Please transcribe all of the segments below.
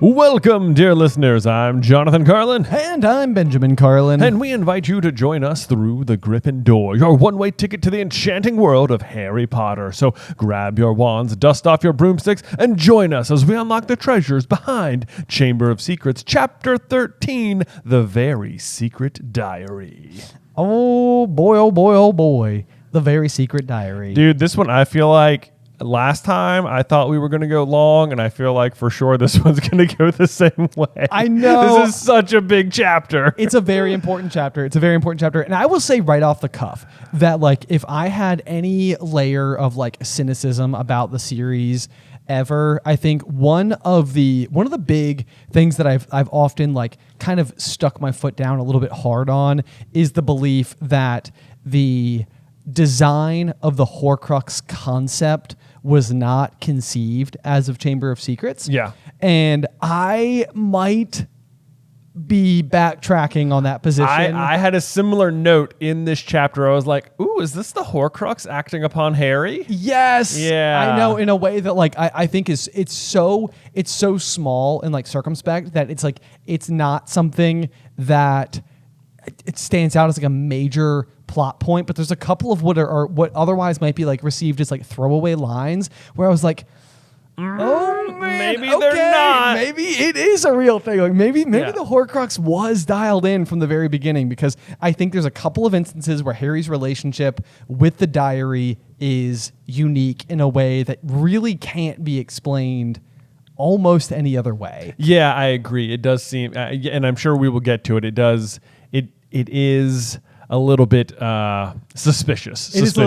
Welcome, dear listeners. I'm Jonathan Carlin. And I'm Benjamin Carlin. And we invite you to join us through the Griffin door, your one-way ticket to the enchanting world of Harry Potter. So grab your wands, dust off your broomsticks, and join us as we unlock the treasures behind Chamber of Secrets, Chapter 13, The Very Secret Diary. Oh boy, oh boy, oh boy. The Very Secret Diary. Dude, this one I feel like last time I thought we were going to go long, and I feel like for sure this one's going to go the same way. I know. This is such a big chapter. It's a very important chapter. And I will say right off the cuff that like if I had any layer of like cynicism about the series ever, I think one of the big things that I've often like kind of stuck my foot down a little bit hard on is the belief that the design of the Horcrux concept was not conceived as of Chamber of Secrets. Yeah. And I might be backtracking on that position. I had a similar note in this chapter. I was like, ooh, is this the Horcrux acting upon Harry? Yes. Yeah. I know, in a way that like I think it's so small and like circumspect that it's like it's not something that it stands out as like a major plot point, but there's a couple of what otherwise might be like received as like throwaway lines where I was like, oh man, maybe they're not. Maybe it is a real thing. Like maybe the Horcrux was dialed in from the very beginning, because I think there's a couple of instances where Harry's relationship with the diary is unique in a way that really can't be explained almost any other way. Yeah, I agree. It does seem, and I'm sure we will get to it. It is a little bit suspicious. It's a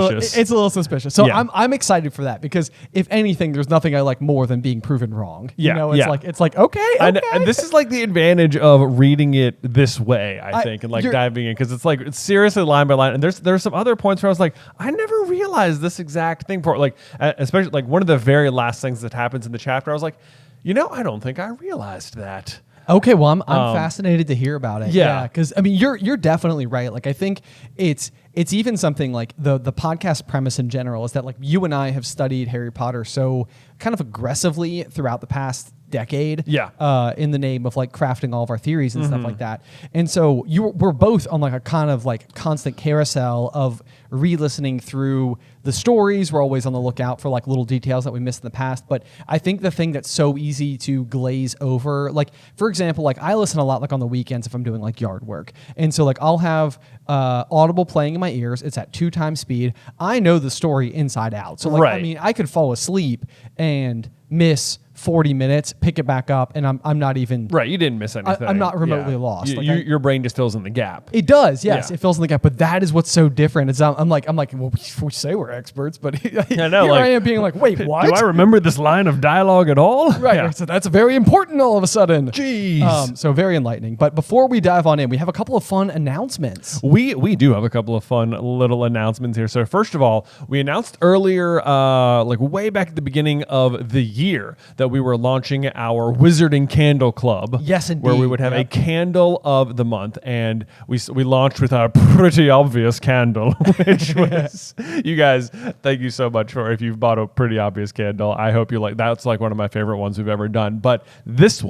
little suspicious. So yeah. I'm excited for that, because if anything, there's nothing I like more than being proven wrong. Yeah, you know, it's like okay. And this is like the advantage of reading it this way, I think, and like diving in, because it's seriously line by line. And there's some other points where I was like, I never realized this exact thing for like, especially like one of the very last things that happens in the chapter. I was like, I don't think I realized that. Okay, well, I'm fascinated to hear about it. Yeah, because I mean, you're definitely right. Like, I think it's even something like the podcast premise in general is that like you and I have studied Harry Potter so kind of aggressively throughout the past decade. Yeah. In the name of like crafting all of our theories and stuff like that. And so we're both on like a kind of like constant carousel of re-listening through the stories. We're always on the lookout for like little details that we missed in the past. But I think the thing that's so easy to glaze over, like for example, like I listen a lot like on the weekends if I'm doing like yard work. And so like I'll have Audible playing in my ears. It's at 2x speed. I know the story inside out. So like, I mean, I could fall asleep and miss 40 minutes, pick it back up, and I'm not even... Right, you didn't miss anything. I'm not remotely lost. Your brain just fills in the gap. It does, yes. Yeah. It fills in the gap, but that is what's so different. It's I'm like, well, we say we're experts, but I know, here like, I am being like, wait, what? Do I remember this line of dialogue at all? Right, Yeah. So that's very important all of a sudden. Jeez. So very enlightening. But before we dive on in, we have a couple of fun announcements. We do have a couple of fun little announcements here. So first of all, we announced earlier, like way back at the beginning of the year, that we were launching our Wizarding Candle Club. Yes, indeed. Where we would have a candle of the month, and we launched with our pretty obvious candle, which was, you guys, thank you so much for if you've bought a pretty obvious candle. I hope you like, that's like one of my favorite ones we've ever done. But this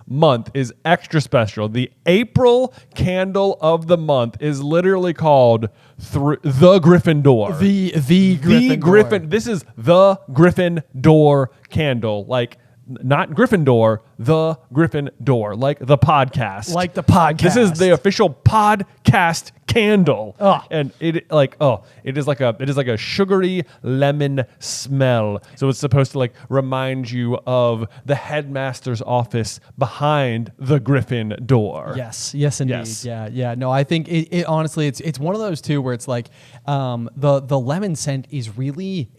month is extra special. The April candle of the month is literally called the Griffin door. The Griffin. This is the Griffin door candle, like not Gryffindor, the Griffin door, like the podcast. Like the podcast. This is the official podcast candle. And it is like a sugary lemon smell. So it's supposed to like remind you of the headmaster's office behind the Griffin door. Yes, indeed. Yes. Yeah. No, I think it honestly, it's one of those two where it's like the lemon scent is really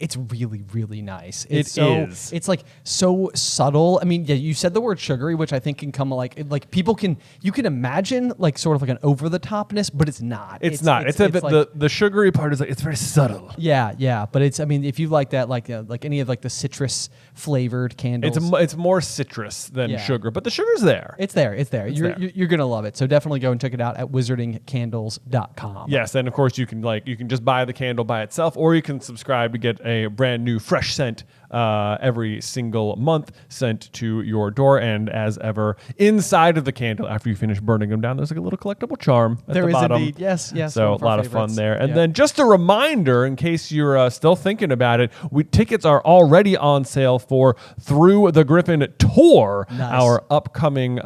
nice. It's like so subtle. I mean, yeah, you said the word sugary, which I think can come like you can imagine like sort of like an over the topness, but it's not. It's not. It's like, the sugary part is like, it's very subtle. Yeah. But it's, I mean, if you like that, like any of like the citrus flavored candles, it's more citrus than sugar, but the sugar's there. It's there. You're gonna love it. So definitely go and check it out at wizardingcandles.com. Yes, and of course you can just buy the candle by itself, or you can subscribe to get a brand new fresh scent every single month sent to your door. And as ever, inside of the candle, after you finish burning them down, there's like a little collectible charm at There the is bottom. indeed. Yes. So a lot of fun there. And then just a reminder, in case you're still thinking about it, tickets are already on sale for Through the Griffin Tour, our upcoming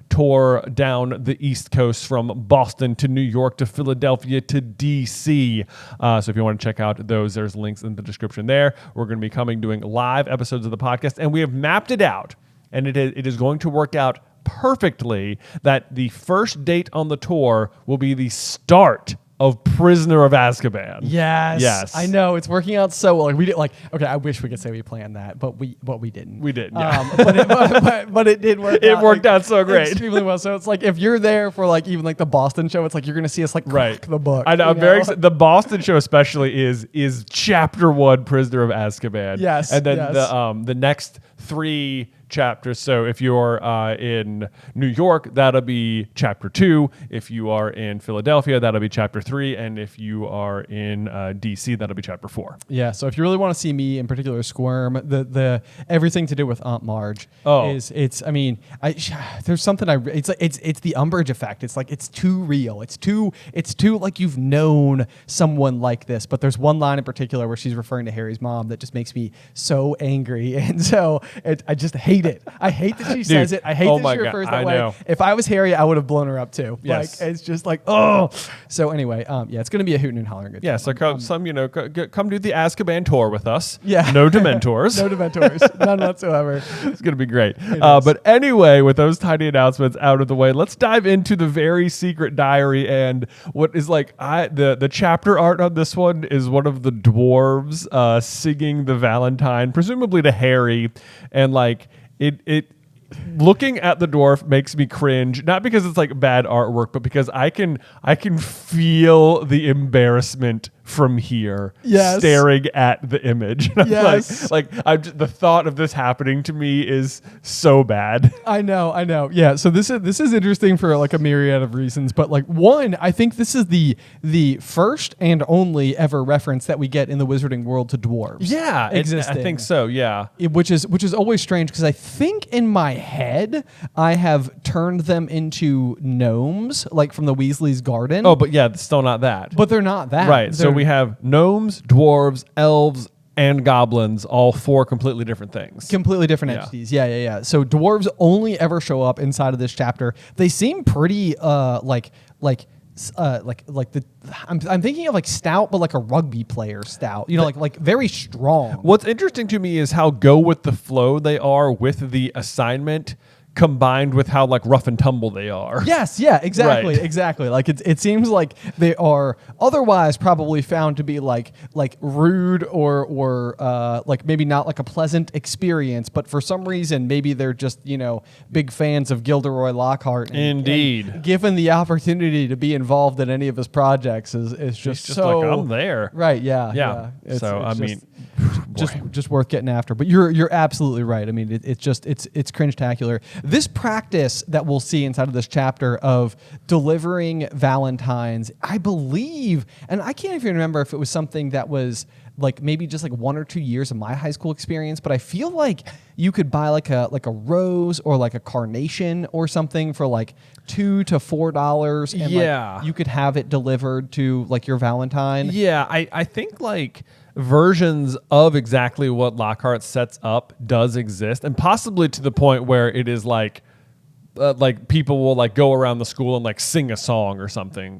tour down the East Coast from Boston to New York to Philadelphia to DC. So if you want to check out those, there's links in the description there. We're going to be doing live episodes of the podcast, and we have mapped it out, and it is going to work out perfectly that the first date on the tour will be the start of Prisoner of Azkaban. Yes. I know, it's working out so well. Like we did, okay, I wish we could say we planned that, but we didn't. We didn't. Yeah. But it did work. It worked out so great, extremely well. So it's like if you're there for like even like the Boston show, it's like you're gonna see us like crack the book. I know. I'm very excited. The Boston show especially is chapter 1, Prisoner of Azkaban. Yes. And then the next 3 chapters. So if you're in New York, that'll be chapter 2. If you are in Philadelphia, that'll be chapter 3. And if you are in DC, that'll be chapter 4. Yeah. So if you really want to see me in particular squirm, the everything to do with Aunt Marge is there's something it's the Umbridge effect. It's like it's too real. It's too like you've known someone like this. But there's one line in particular where she's referring to Harry's mom that just makes me so angry, and so I just hate it. I hate that she says it. I hate that she refers that way. Know. If I was Harry, I would have blown her up too. Yes. Like it's just like, oh. So anyway, it's going to be a hootin' and hollering good time. Yeah, so come do the Azkaban tour with us. Yeah. No Dementors. No Dementors. None whatsoever. It's going to be great. But anyway, with those tiny announcements out of the way, let's dive into the very secret diary. And what is the chapter art on this one is one of the dwarves singing the Valentine, presumably to Harry. And it looking at the dwarf makes me cringe, not because it's like bad artwork, but because I can feel the embarrassment from here, staring at the image. Yes. The thought of this happening to me is so bad. I know. Yeah. So this is interesting for like a myriad of reasons, but like one, I think this is the first and only ever reference that we get in the wizarding world to dwarves. Yeah, existing. I think so. Yeah, which is always strange because I think in my head I have turned them into gnomes, like from the Weasley's garden. Oh, but yeah, it's still not that. But they're not that. Right. So we have gnomes, dwarves, elves, and goblins, all 4 completely different things. Completely different entities. Yeah. So dwarves only ever show up inside of this chapter. They seem pretty I'm thinking of like stout, but like a rugby player stout. You know, like very strong. What's interesting to me is how go with the flow they are with the assignment, combined with how like rough and tumble they are. Yes, yeah, exactly, Right. exactly. Like it seems like they are otherwise probably found to be like rude or like maybe not like a pleasant experience, but for some reason maybe they're just big fans of Gilderoy Lockhart. Indeed. And given the opportunity to be involved in any of his projects is just so like I'm there. Right? Yeah. Yeah. It's Just worth getting after. But you're absolutely right. I mean, it's cringe-tacular. This practice that we'll see inside of this chapter of delivering Valentines, I believe, and I can't even remember if it was something that was like maybe just like 1 or 2 years of my high school experience, but I feel like you could buy like a rose or like a carnation or something for like $2 to $4, and like you could have it delivered to like your Valentine. Yeah, I think like versions of exactly what Lockhart sets up does exist, and possibly to the point where it is like people will like go around the school and like sing a song or something,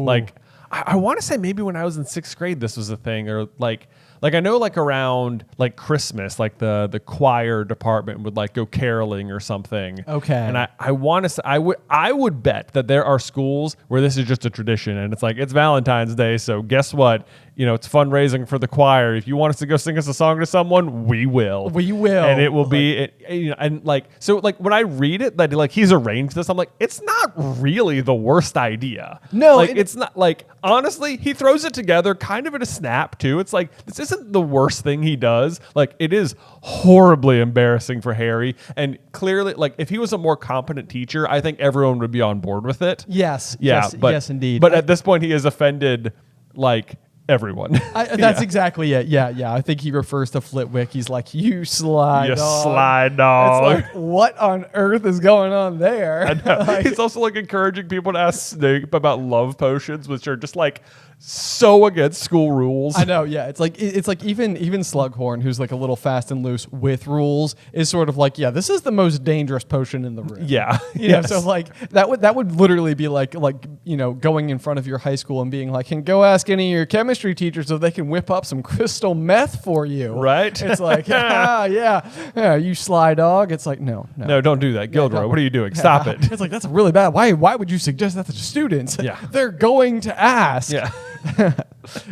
like I want to say maybe when I was in 6th grade this was a thing, or like I know like around like Christmas, like the choir department would like go caroling or something. Okay. And I want to say I would bet that there are schools where this is just a tradition, and it's like it's Valentine's Day, so guess what? It's fundraising for the choir. If you want us to go sing us a song to someone, we will. We will. And it will be, and like, so like when I read it, that like he's arranged this, I'm like, it's not really the worst idea. No. Like it's not like, honestly, he throws it together kind of in a snap too. It's like, this isn't the worst thing he does. Like it is horribly embarrassing for Harry. And clearly, like if he was a more competent teacher, I think everyone would be on board with it. Yes. Yeah. Yes, indeed. But at this point he is offended, like, everyone. That's exactly it. Yeah. I think he refers to Flitwick. He's like, you slide You dog. slide dog. It's like, what on earth is going on there? I know. He's also like encouraging people to ask Snape about love potions, which are just like so against school rules. I know, yeah. It's like even Slughorn, who's like a little fast and loose with rules, is sort of like, yeah, this is the most dangerous potion in the room. Yeah. You know, so like that would literally be like going in front of your high school and being like, and go ask any of your chemistry teachers if they can whip up some crystal meth for you. Right? It's like, yeah, you sly dog. It's like, no, don't do that. Gilderoy, what are you doing? Stop it. It's like, that's really bad. Why would you suggest that to students? Yeah. They're going to ask. Yeah.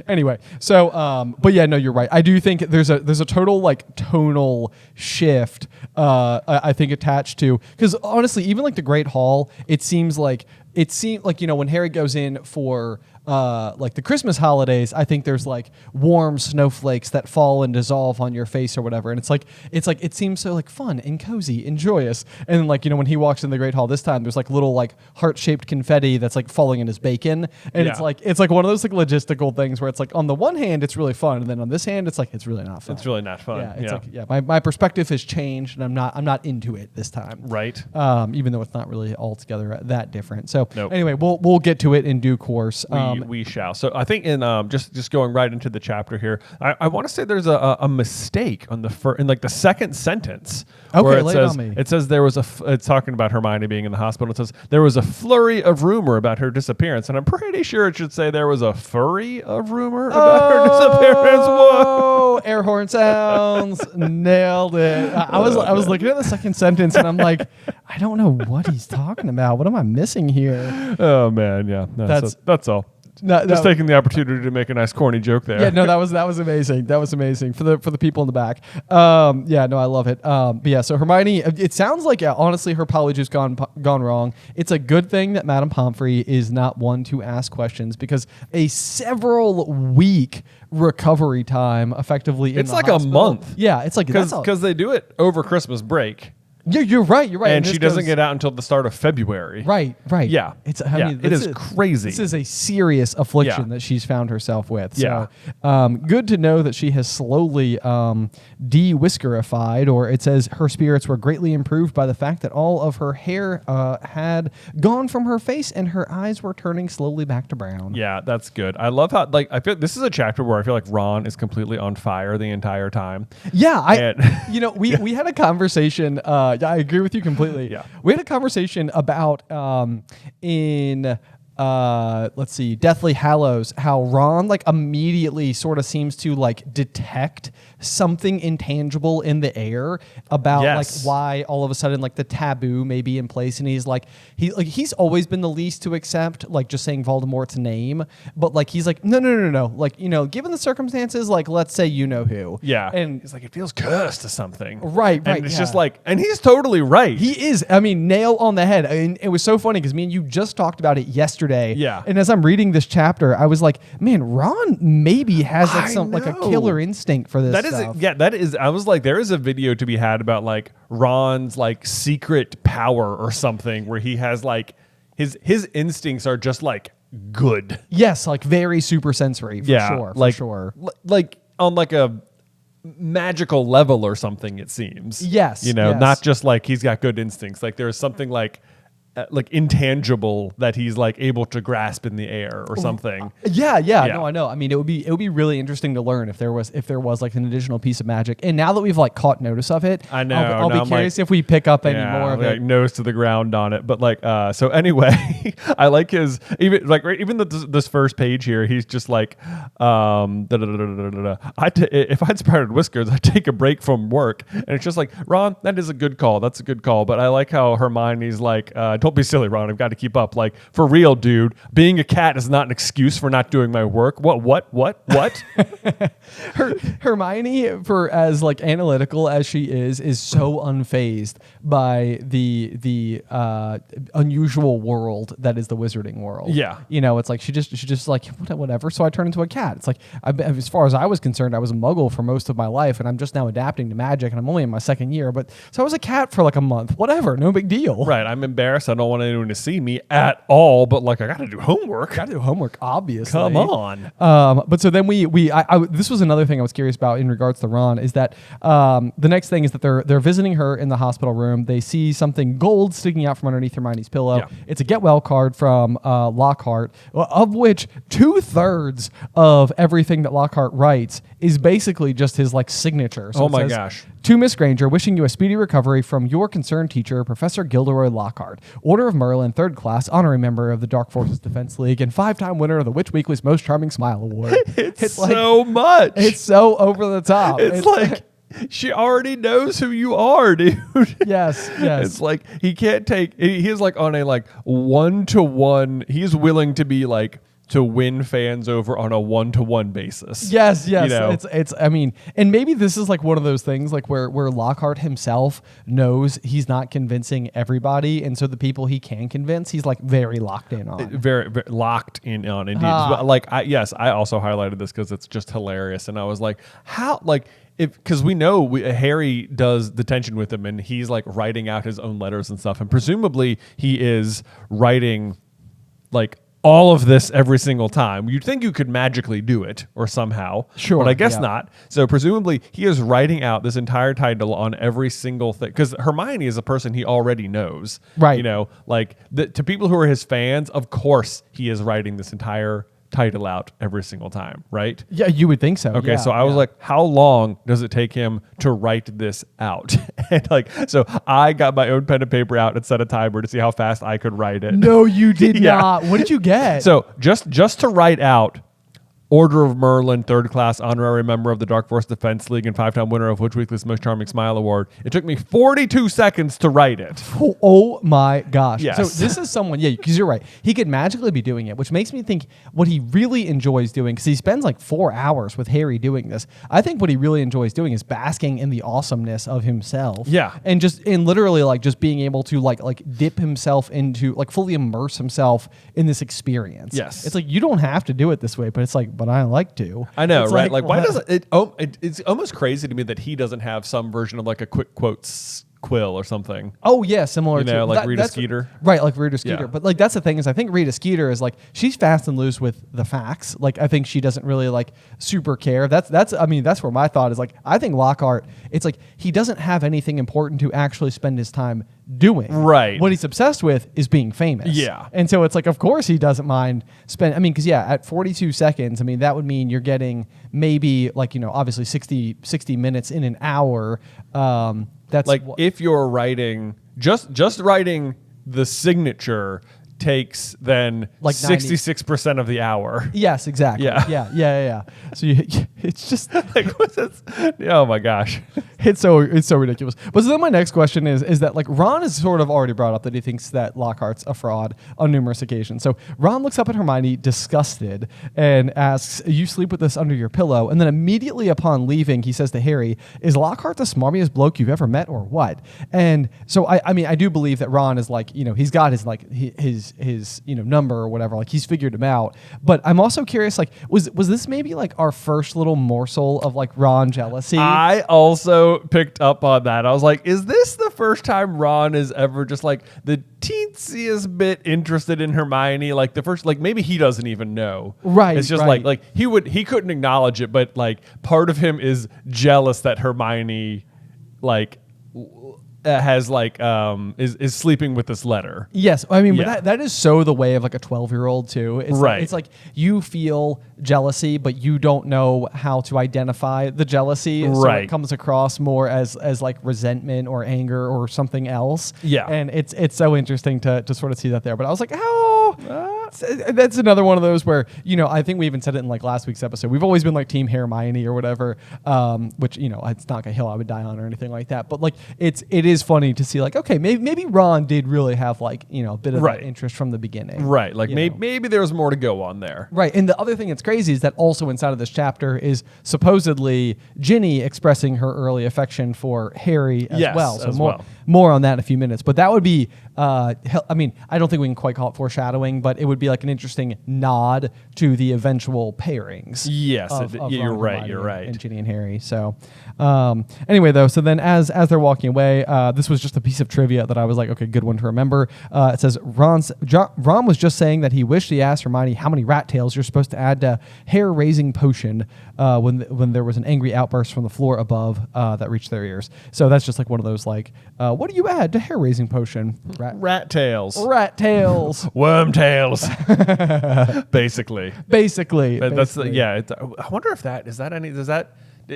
Anyway, so but yeah, no, you're right. I do think there's a total like tonal shift I think attached to, because honestly, even like the Great Hall, it seems like when Harry goes in for like the Christmas holidays, I think there's like warm snowflakes that fall and dissolve on your face or whatever, and it's like it seems so like fun and cozy and joyous. And then like when he walks in the Great Hall this time, there's like little like heart-shaped confetti that's like falling in his bacon, and it's like one of those like logistical things where it's like on the one hand it's really fun, and then on this hand it's like it's really not fun. It's really not fun. Yeah, it's like my perspective has changed, and I'm not into it this time. Right. Even though it's not really altogether that different. So Nope. anyway, we'll get to it in due course. We shall. So I think in just going right into the chapter here, I want to say there's a mistake on in like the second sentence. Okay, where lay it on me. It says there was it's talking about Hermione being in the hospital. It says there was a flurry of rumor about her disappearance, and I'm pretty sure it should say there was a furry of rumor about her disappearance. Oh, air horn sounds. Nailed it. I was looking at the second sentence, and I'm like, I don't know what he's talking about. What am I missing here? Oh man, yeah. No, that's all. Just taking the opportunity to make a nice corny joke there. Yeah, no, that was amazing. That was amazing for the people in the back. Yeah, no, I love it. But yeah, so Hermione, it sounds like honestly her polyjuice gone wrong. It's a good thing that Madame Pomfrey is not one to ask questions, because a several week recovery time effectively in it's the like hospital. A month. Yeah, it's like because they do it over Christmas break. Yeah, you're right. And she doesn't get out until the start of February. Right. Yeah. It is crazy. This is a serious affliction that she's found herself with. So, good to know that she has slowly de-whiskerified, or it says her spirits were greatly improved by the fact that all of her hair had gone from her face and her eyes were turning slowly back to brown. Yeah, that's good. I love how I feel this is a chapter where I feel like Ron is completely on fire the entire time. Yeah, we had a conversation. I agree with you completely. Yeah. We had a conversation about let's see, Deathly Hallows, how Ron like immediately sort of seems to like detect something intangible in the air about like why all of a sudden like the taboo may be in place, and he's always been the least to accept like just saying Voldemort's name, but like he's like no, like given the circumstances, like let's say you know who. Yeah. And he's like, it feels cursed to something. Right. And it's just like, and he's totally right. He is. I mean, nail on the head. And it was so funny because me and you just talked about it yesterday. Yeah. And as I'm reading this chapter, I was like, man, Ron maybe has like a killer instinct for this stuff. That is. I was like, there is a video to be had about like Ron's like secret power or something, where he has like his instincts are just like good. Yes, like very super sensory. For sure. Like on like a magical level or something. It seems. Yes. Not just like he's got good instincts. Like there's something like intangible that he's like able to grasp in the air or something. Yeah. No, I know. I mean, it would be really interesting to learn if there was like an additional piece of magic. And now that we've like caught notice of it, I know. I'll be curious if we pick up any more of it. Like nose to the ground on it. But like, so anyway, I like his this first page here. He's just like, if I'd sprouted whiskers, I'd take a break from work. And it's just like, Ron, that is a good call. That's a good call. But I like how Hermione's like, don't be silly, Ron. I've got to keep up. Like, for real, dude. Being a cat is not an excuse for not doing my work. What? Hermione, for as like analytical as she is so unfazed by the unusual world that is the wizarding world. Yeah. It's like she just like whatever. So I turned into a cat. It's like as far as I was concerned, I was a muggle for most of my life, and I'm just now adapting to magic, and I'm only in my second year. But so I was a cat for like a month. Whatever, no big deal. Right. I'm embarrassed I don't want anyone to see me at all, but like I got to do homework. Got to do homework, obviously. Come on. But so then this was another thing I was curious about in regards to Ron is that the next thing is that they're visiting her in the hospital room. They see something gold sticking out from underneath Hermione's pillow. Yeah. It's a get well card from Lockhart, of which 2/3 of everything that Lockhart writes is basically just his like signature. So Oh it my says, gosh. To Miss Granger, wishing you a speedy recovery from your concerned teacher, Professor Gilderoy Lockhart, Order of Merlin, 3rd class, honorary member of the Dark Forces Defense League, and 5-time winner of the Witch Weekly's Most Charming Smile Award. It's so much. It's so over the top. It's like she already knows who you are, dude. Yes. It's like he can't take. He's like on a like 1-to-1. He's willing to be like to win fans over on a 1-to-1 basis. Yes. You know? It's. I mean, and maybe this is like one of those things like where Lockhart himself knows he's not convincing everybody, and so the people he can convince, he's like very locked in on. Very, very locked in on indeed. But like, I also highlighted this because it's just hilarious, and I was like, how like. Because we know Harry does detention with him, and he's like writing out his own letters and stuff, and presumably he is writing like all of this every single time. You'd think you could magically do it or somehow, Sure, but I guess yeah. not. So presumably he is writing out this entire title on every single thing, because Hermione is a person he already knows, Right? You know, like to people who are his fans, of course he is writing this entire title out every single time, right? Yeah, you would think so. Okay, yeah, so I was like, how long does it take him to write this out? And like, so I got my own pen and paper out and set a timer to see how fast I could write it. no, you did Yeah. not. What did you get? So just to write out Order of Merlin, 3rd class, honorary member of the Dark Force Defense League, and 5-time winner of Witch Weekly's Most Charming Smile Award. It took me 42 seconds to write it. Oh my gosh. Yes. So this is someone, yeah, because you're right. He could magically be doing it, which makes me think what he really enjoys doing, because he spends like 4 hours with Harry doing this. I think what he really enjoys doing is basking in the awesomeness of himself. Yeah. And literally like just being able to like dip himself into, like fully immerse himself in this experience. Yes. It's like, you don't have to do it this way, but it's like, but I like to. I know, It's right? Like, why what? doesn't it? It's almost crazy to me that he doesn't have some version of like a quick quotes quill or something. Oh yeah, similar You know, to like Rita that's- Skeeter? right? Like Rita Skeeter. Yeah. But like that's the thing is, I think Rita Skeeter is like she's fast and loose with the facts. Like I think she doesn't really like super care. That's I mean that's where my thought is like I think Lockhart. It's like he doesn't have anything important to actually spend his time doing. Right. What he's obsessed with is being famous. Yeah. And so it's like of course he doesn't mind spend. I mean because yeah, at 42 seconds, I mean that would mean you're getting maybe like obviously 60 minutes in an hour. That's Like if you're writing just writing the signature takes then Like 66% of the hour. Yes, exactly. Yeah. Yeah. So it's just Like what's this? Oh my gosh. it's so ridiculous. But so then my next question is that like Ron has sort of already brought up that he thinks that Lockhart's a fraud on numerous occasions. So Ron looks up at Hermione disgusted and asks, "You sleep with this under your pillow?" And then immediately upon leaving, he says to Harry, "Is Lockhart the smarmiest bloke you've ever met, or what?" And so I mean I do believe that Ron is like he's got his like his number or whatever, like he's figured him out. But I'm also curious, like was this maybe like our first little morsel of like Ron jealousy? I also picked up on that. I was like, is this the first time Ron is ever just like the teensiest bit interested in Hermione? Like the first, like maybe he doesn't even know. Right, It's just right. like he couldn't acknowledge it, but like part of him is jealous that Hermione like has like is sleeping with this letter. Yes, I mean, Yeah. but that is so the way of like a 12-year-old too. It's Right. Like, it's like you feel jealousy, but you don't know how to identify the jealousy. So Right. it comes across more as like resentment or anger or something else. Yeah. And it's so interesting to sort of see that there. But I was like, that's another one of those where I think we even said it in like last week's episode. We've always been like Team Hermione or whatever, which it's not a hill I would die on or anything like that. But like it is funny to see like okay maybe Ron did really have like a bit of Right. that interest from the beginning. Right. Like you know. maybe there's more to go on there. Right, and the other thing that's crazy is that also inside of this chapter is supposedly Ginny expressing her early affection for Harry as Yes, well. So as more on that in a few minutes. But that would be, I mean, I don't think we can quite call it foreshadowing, but it would would be like an interesting nod to the eventual pairings. Yes, of you're Ron, right. Hermione, You're right. and Ginny and Harry. So, anyway, though, so then as they're walking away, this was just a piece of trivia that I was like, okay, good one to remember. It says Ron was just saying that he wished he asked Hermione how many rat tails you're supposed to add to hair-raising potion when there was an angry outburst from the floor above that reached their ears. So that's just like one of those like, what do you add to hair-raising potion? Rat tails. Rat tails. Worm tails. Basically. Basically. That's I wonder if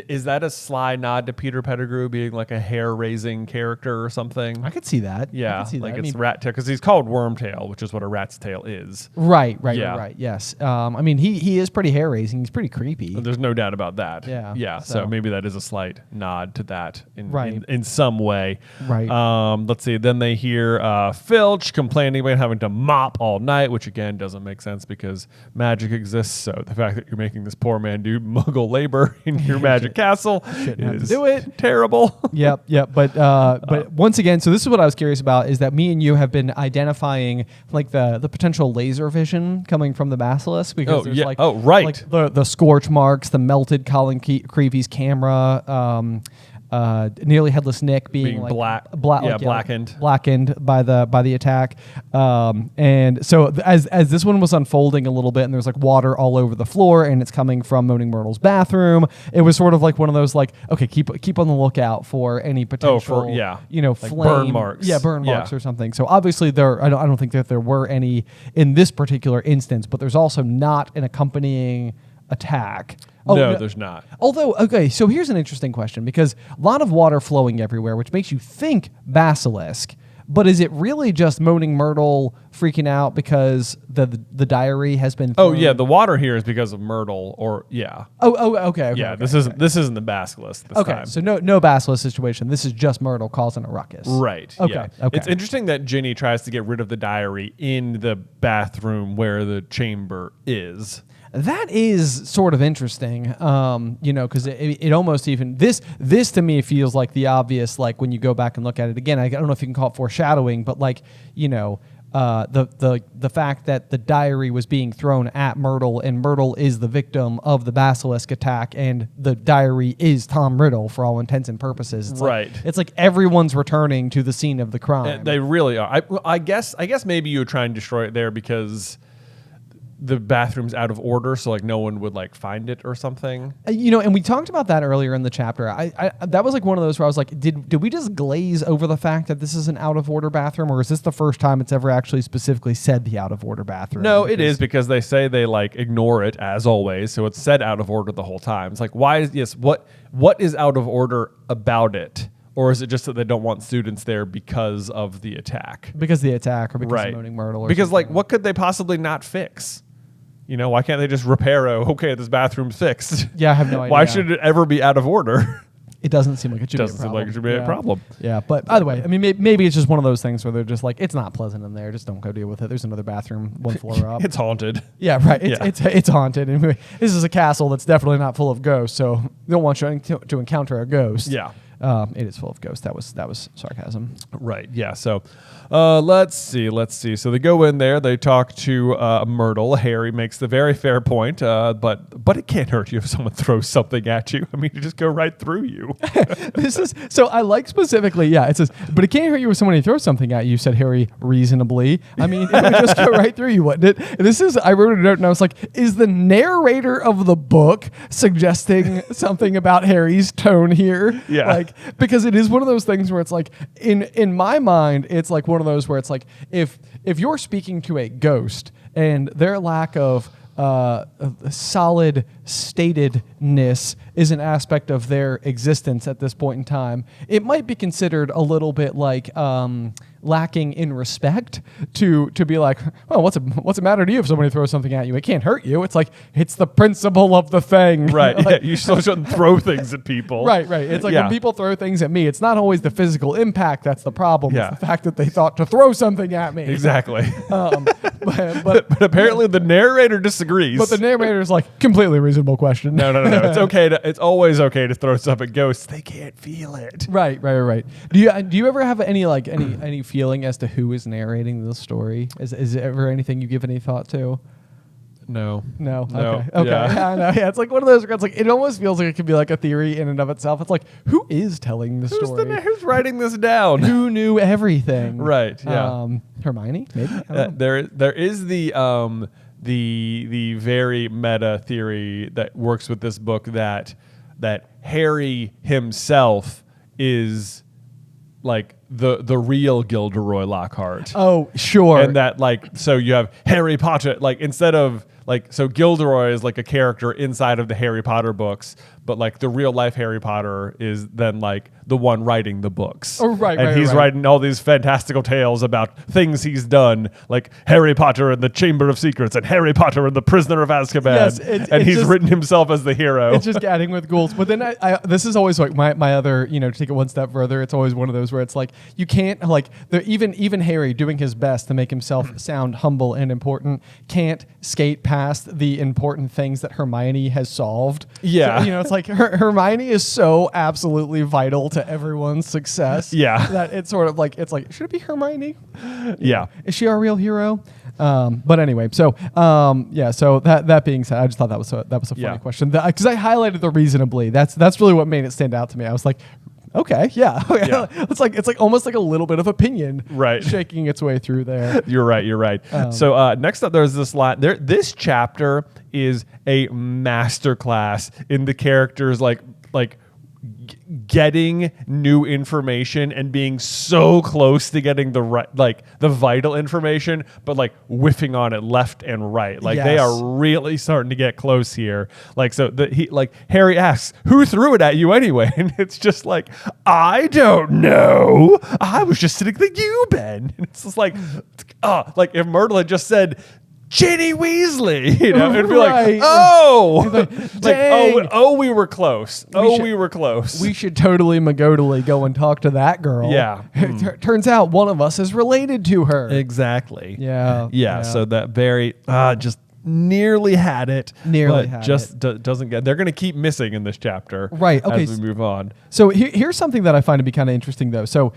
is that a sly nod to Peter Pettigrew being like a hair-raising character or something? I could see that. Yeah, I could see like that. it's rat tail because he's called Wormtail, which is what a rat's tail is. Right. Yeah. Yes. I mean, he is pretty hair-raising. He's pretty creepy. There's no doubt about that. Yeah. So maybe that is a slight nod to that in some way. Right. Let's see. Then they hear Filch complaining about having to mop all night, which again doesn't make sense because magic exists. So the fact that you're making this poor man do Muggle labor in your magic castle is do it. terrible. Yep. But once again, so this is what I was curious about is that me and you have been identifying like the potential laser vision coming from the basilisk because there's like the scorch marks, the melted Colin Creevey's camera, nearly headless Nick being like blackened by the attack, and so as this one was unfolding a little bit, and there's like water all over the floor, and it's coming from Moaning Myrtle's bathroom. It was sort of like one of those like, okay, keep on the lookout for any potential, like flame burn marks, marks or something. So obviously I don't think that there were any in this particular instance, but there's also not an accompanying attack. No, there's not. Although, okay, so here's an interesting question because a lot of water flowing everywhere, which makes you think basilisk, but is it really just Moaning Myrtle freaking out because the diary has been thrown? Oh, yeah, the water here is because of Myrtle Okay. Yeah, this isn't the basilisk this time. So no basilisk situation. This is just Myrtle causing a ruckus. Right. Okay. Yeah. It's interesting that Ginny tries to get rid of the diary in the bathroom where the chamber is. That is sort of interesting, because it almost even this to me feels like the obvious, like when you go back and look at it again. I don't know if you can call it foreshadowing, but like the fact that the diary was being thrown at Myrtle and Myrtle is the victim of the basilisk attack and the diary is Tom Riddle for all intents and purposes. It's like everyone's returning to the scene of the crime. They really are. I guess maybe you were trying to destroy it there because the bathroom's out of order, so like no one would like find it or something. And we talked about that earlier in the chapter. I that was like one of those where I was like, did we just glaze over the fact that this is an out of order bathroom, or is this the first time it's ever actually specifically said the out of order bathroom? No, it is because they say they like ignore it as always, so it's said out of order the whole time. It's like what is out of order about it? Or is it just that they don't want students there because of the attack? Because of the attack, or because of Moaning Myrtle, or because something. like what could they possibly not fix? Why can't they just repair okay, this bathroom's fixed? Yeah, I have no idea. Why should it ever be out of order? It doesn't seem like it should be a problem. Doesn't seem like it should be a problem. Yeah, but by the way, I mean, maybe it's just one of those things where they're just like, it's not pleasant in there. Just don't go deal with it. There's another bathroom one floor up. It's haunted. Yeah, right. It's haunted. And this is a castle that's definitely not full of ghosts, so we don't want you to encounter a ghost. Yeah. It is full of ghosts. That was sarcasm. Right. Yeah. So, let's see. So they go in there. They talk to Myrtle. Harry makes the very fair point. But it can't hurt you if someone throws something at you. I mean, you just go right through you. This is so. I like specifically. Yeah. It says, but it can't hurt you if somebody throws something at you. Said Harry reasonably. I mean, it would just go right through you, wouldn't it? This is. I wrote a note and I was like, is the narrator of the book suggesting something about Harry's tone here? Yeah. Like, because it is one of those things where it's like, in my mind, it's like one of those where it's like, if you're speaking to a ghost and their lack of solid statedness is an aspect of their existence at this point in time, it might be considered a little bit like lacking in respect to be like, well, what's the matter to you if somebody throws something at you? It can't hurt you. It's like, it's the principle of the thing. Right. Like, yeah, you still shouldn't throw things at people. Right. It's like when people throw things at me, it's not always the physical impact that's the problem. Yeah. It's the fact that they thought to throw something at me. Exactly. but apparently the narrator disagrees. But the narrator's like, completely reasonable question. No. It's okay. It's always okay to throw stuff at ghosts. They can't feel it. Right. Do you ever have any feeling as to who is narrating the story? Is there ever anything you give any thought to? No. Okay. Yeah. I know. Yeah, it's like one of those. It's like it almost feels like it could be like a theory in and of itself. It's like, who is telling the story? Who's writing this down? Who knew everything? Right. Yeah. Hermione, maybe. I don't know. There is the very meta theory that works with this book that Harry himself is like the real Gilderoy Lockhart. Oh, sure. And that so you have Harry Potter, instead of so Gilderoy is like a character inside of the Harry Potter books, but the real life Harry Potter is then the one writing the books. Oh, right. And he's writing all these fantastical tales about things he's done, like Harry Potter in the Chamber of Secrets and Harry Potter and the Prisoner of Azkaban. Yes, and he's written himself as the hero. It's just gadding with ghouls. But then I this is always like my other, to take it one step further, it's always one of those where it's like you can't even Harry doing his best to make himself sound humble and important can't skate past the important things that Hermione has solved. Yeah. So, it's like Hermione is so absolutely vital to everyone's success. Yeah. That it's sort of like, should it be Hermione? Yeah. Is she our real hero? But anyway, so so that being said, I just thought that was a funny question because I highlighted the reasonably. That's really what made it stand out to me. I was like, okay, yeah. it's like almost like a little bit of opinion, right, shaking its way through there. You're right. So next up, there's this line. This chapter is a masterclass in the characters getting new information and being so close to getting the right, the vital information, but whiffing on it left and right. They are really starting to get close here. Harry asks, "Who threw it at you anyway?" And it's just I don't know. I was just sitting like you, Ben. And it's just if Myrtle had just said, Ginny Weasley, it'd be right. We were close. We were close. We should totally McGodely go and talk to that girl. Yeah. Turns out one of us is related to her. Exactly. Yeah. So that very just nearly had it. Doesn't get. They're going to keep missing in this chapter. Right. Okay. As we move on. So here's something that I find to be kind of interesting, though. So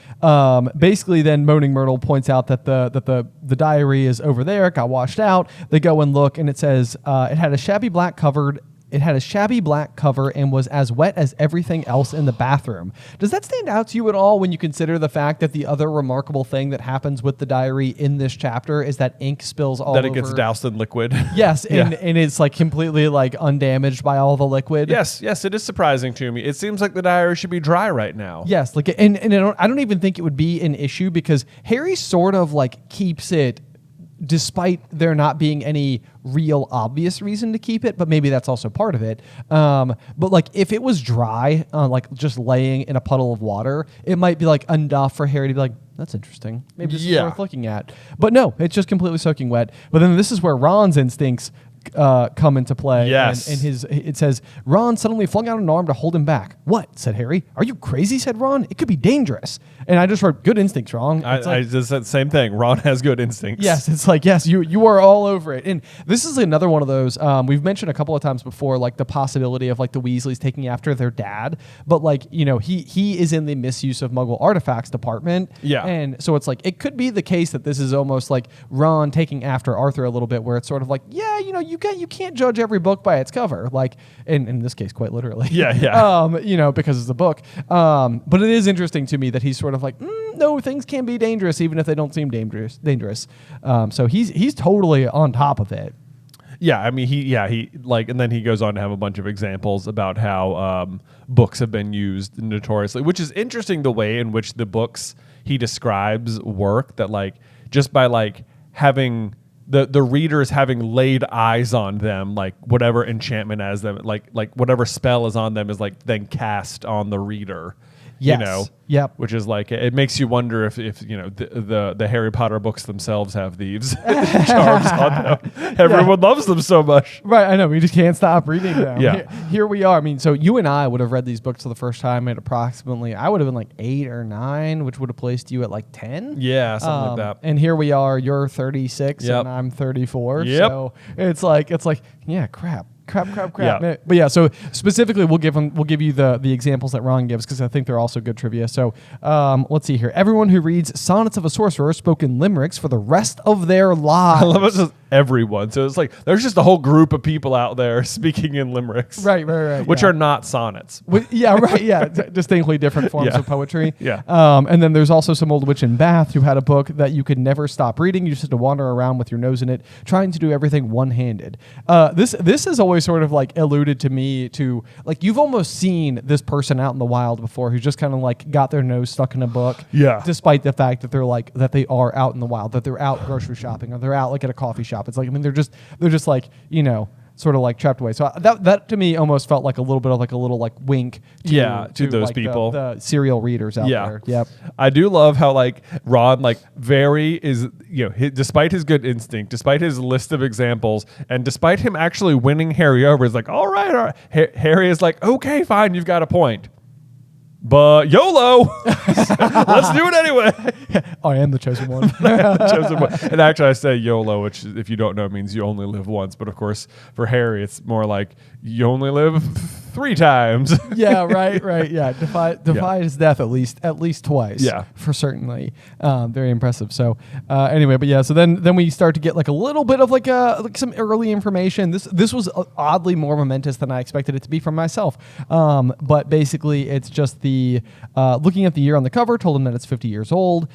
basically, then Moaning Myrtle points out that the diary is over there. It got washed out. They go and look, and it says it had a shabby black cover and was as wet as everything else in the bathroom. Does that stand out to you at all when you consider the fact that the other remarkable thing that happens with the diary in this chapter is that ink spills all over? That it gets doused in liquid. Yes, and it's completely undamaged by all the liquid. Yes, it is surprising to me. It seems like the diary should be dry right now. Yes, and I don't even think it would be an issue because Harry sort of keeps it despite there not being any real obvious reason to keep it, but maybe that's also part of it. But if it was dry, just laying in a puddle of water, it might be enough for Harry to be that's interesting. Maybe this is worth looking at. But no, it's just completely soaking wet. But then this is where Ron's instincts come into play. Yes. And it says, Ron suddenly flung out an arm to hold him back. "What?" said Harry. "Are you crazy?" said Ron. "It could be dangerous." And I just wrote, good instincts, Ron. I just said the same thing. Ron has good instincts. Yes, it's yes, you are all over it. And this is another one of those, we've mentioned a couple of times before, the possibility of the Weasleys taking after their dad. But he is in the misuse of Muggle artifacts department. Yeah. And so it's it could be the case that this is almost Ron taking after Arthur a little bit, where it's sort of you can't judge every book by its cover. In this case, quite literally. Yeah. Because it's a book. But it is interesting to me that he's sort of no, things can be dangerous even if they don't seem dangerous. So he's totally on top of it. Yeah, I mean, he and then he goes on to have a bunch of examples about how books have been used notoriously, which is interesting, the way in which the books he describes work, that just by having the readers having laid eyes on them, whatever enchantment as them, whatever spell is on them is then cast on the reader. Yes. You know, Yep. which is like it makes you wonder if you know the Harry Potter books themselves have these charms on them. Everyone loves them so much. Right, I know. We just can't stop reading them. Yeah. Here we are. I mean, so you and I would have read these books for the first time at approximately, I would have been like 8 or 9, which would have placed you at like 10. Yeah, something like that. And here we are. You're 36 Yep. and I'm 34. Yep. So it's like, yeah, crap. Yeah. Man. But yeah, so specifically, we'll give you the examples that Ron gives because I think they're also good trivia. So let's see here. Everyone who reads Sonnets of a Sorcerer spoke in limericks for the rest of their lives. I love it. Just everyone. So it's like there's just a whole group of people out there speaking in limericks, Right. which yeah. are not sonnets. Yeah, right. Yeah, distinctly different forms Yeah. of poetry. Yeah. And then there's also some old witch in Bath who had a book that you could never stop reading. You just had to wander around with your nose in it, trying to do everything one-handed. This has always sort of like alluded to me to like you've almost seen this person out in the wild before who's just kind of like got their nose stuck in a book. Yeah. Despite the fact that they're like that they are out in the wild, that they're out grocery shopping or they're out like at a coffee shop. It's like I mean they're just like sort of like trapped away. So that to me almost felt like a little bit of like a little like wink to those like people, the serial readers out there. Yep. I do love how like Ron like despite his good instinct, despite his list of examples, and despite him actually winning Harry over, is like all right. Harry is like, okay, fine, you've got a point. But YOLO, let's do it anyway. I am the chosen one. Chosen one. And actually, I say YOLO, which, if you don't know, means you only live once. But of course, for Harry, it's more like you only live 3 times. Yeah, right. Yeah, defy his death at least twice. Yeah, for certainly. Very impressive. So anyway, but yeah, so then we start to get like a little bit of like some early information. This was oddly more momentous than I expected it to be from myself. But basically, it's just the looking at the year on the cover told him that it's 50 years old,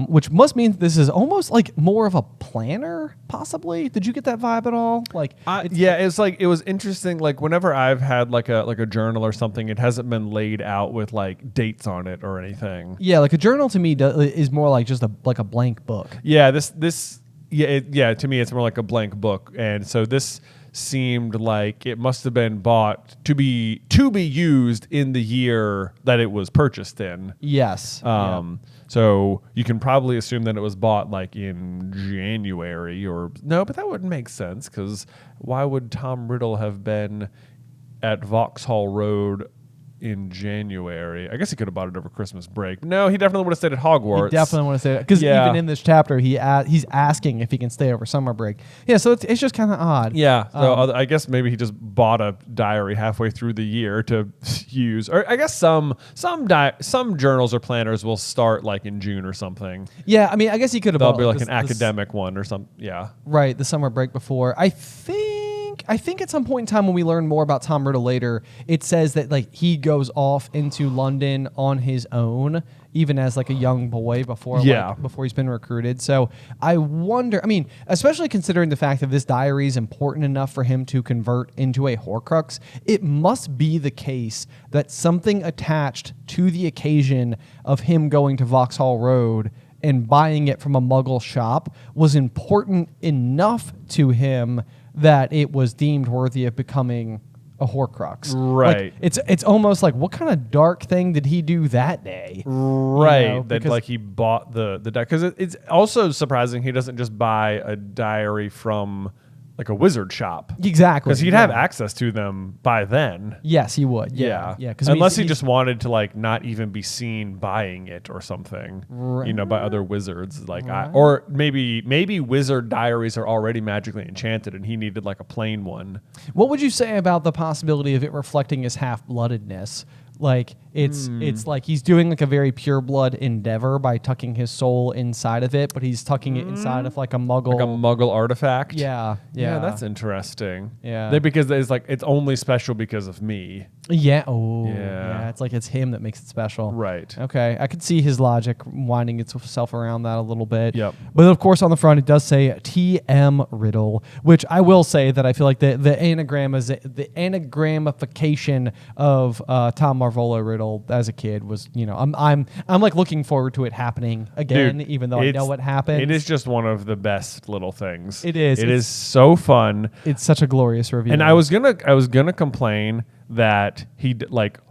which must mean this is almost like more of a planner, possibly. Did you get that vibe at all? Like, it's like it was interesting. Like whenever I've had like a journal or something, it hasn't been laid out with like dates on it or anything. Yeah, like a journal to me is more like just a blank book. Yeah, to me it's more like a blank book, and so this seemed like it must have been bought to be used in the year that it was purchased in. Yes. So you can probably assume that it was bought like in January no, but that wouldn't make sense because why would Tom Riddle have been at Vauxhall Road in January? I guess he could have bought it over Christmas break. No, he definitely would have stayed at Hogwarts. He definitely want to stay because even in this chapter, he's asking if he can stay over summer break. Yeah, so it's just kind of odd. Yeah, so I guess maybe he just bought a diary halfway through the year to use. Or I guess some journals or planners will start like in June or something. Yeah, I mean, I guess he could have. They'll be like an academic one or something. Yeah, right. The summer break before. I think at some point in time when we learn more about Tom Riddle later, it says that like he goes off into London on his own, even as like a young boy before he's been recruited. So I wonder, I mean, especially considering the fact that this diary is important enough for him to convert into a Horcrux, it must be the case that something attached to the occasion of him going to Vauxhall Road and buying it from a Muggle shop was important enough to him that it was deemed worthy of becoming a Horcrux. Right. Like, it's almost like, what kind of dark thing did he do that day? Right. You know, that like he bought the diary. Because it's also surprising he doesn't just buy a diary from like a wizard shop. Exactly. Because he'd have access to them by then. Yes, he would. Yeah. Unless he just wanted to like not even be seen buying it or something, by other wizards. Like, or maybe wizard diaries are already magically enchanted, and he needed like a plain one. What would you say about the possibility of it reflecting his half-bloodedness? Like it's like he's doing like a very pure blood endeavor by tucking his soul inside of it, but he's tucking it inside of like a Muggle artifact. Yeah, that's interesting. Yeah, because it's only special because of me. Yeah. Oh, yeah. It's like it's him that makes it special. Right. Okay, I could see his logic winding itself around that a little bit. Yep. But of course, on the front it does say T.M. Riddle, which I will say that I feel like the anagramification of Tom Marvolo Riddle as a kid was, I'm like looking forward to it happening again. Dude, even though I know what happened. It is just one of the best little things. It is. It is so fun. It's such a glorious reveal. And I was gonna complain that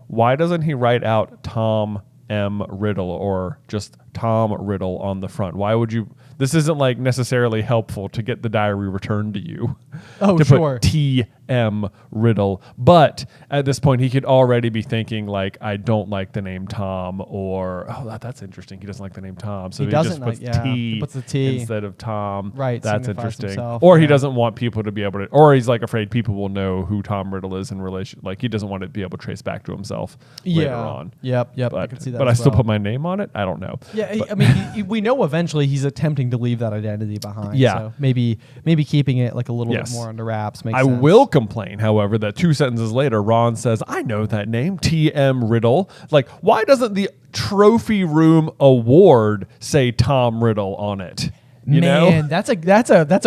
why doesn't he write out Tom M. Riddle or just Tom Riddle on the front? Why would you? This isn't like necessarily helpful to get the diary returned to you. Oh, to sure. put T.M. Riddle. But at this point, he could already be thinking like, I don't like the name Tom, or that's interesting. He doesn't like the name Tom, so he just puts T, he puts the T instead of Tom. Right. That's signifies interesting. himself, Or he doesn't want people to be able to, or he's like afraid people will know who Tom Riddle is in relation. Like he doesn't want to be able to trace back to himself later on. Yep. But, I can see that. But as I still well. put my name on it. I don't know. Yeah, But I mean, we know eventually he's attempting to leave that identity behind. Yeah. So maybe keeping it like a little Yes. bit more under wraps makes I sense. will complain, however, that 2 sentences later, Ron says, I know that name, T.M. Riddle. Like, why doesn't the trophy room award say Tom Riddle on it? You know? that's a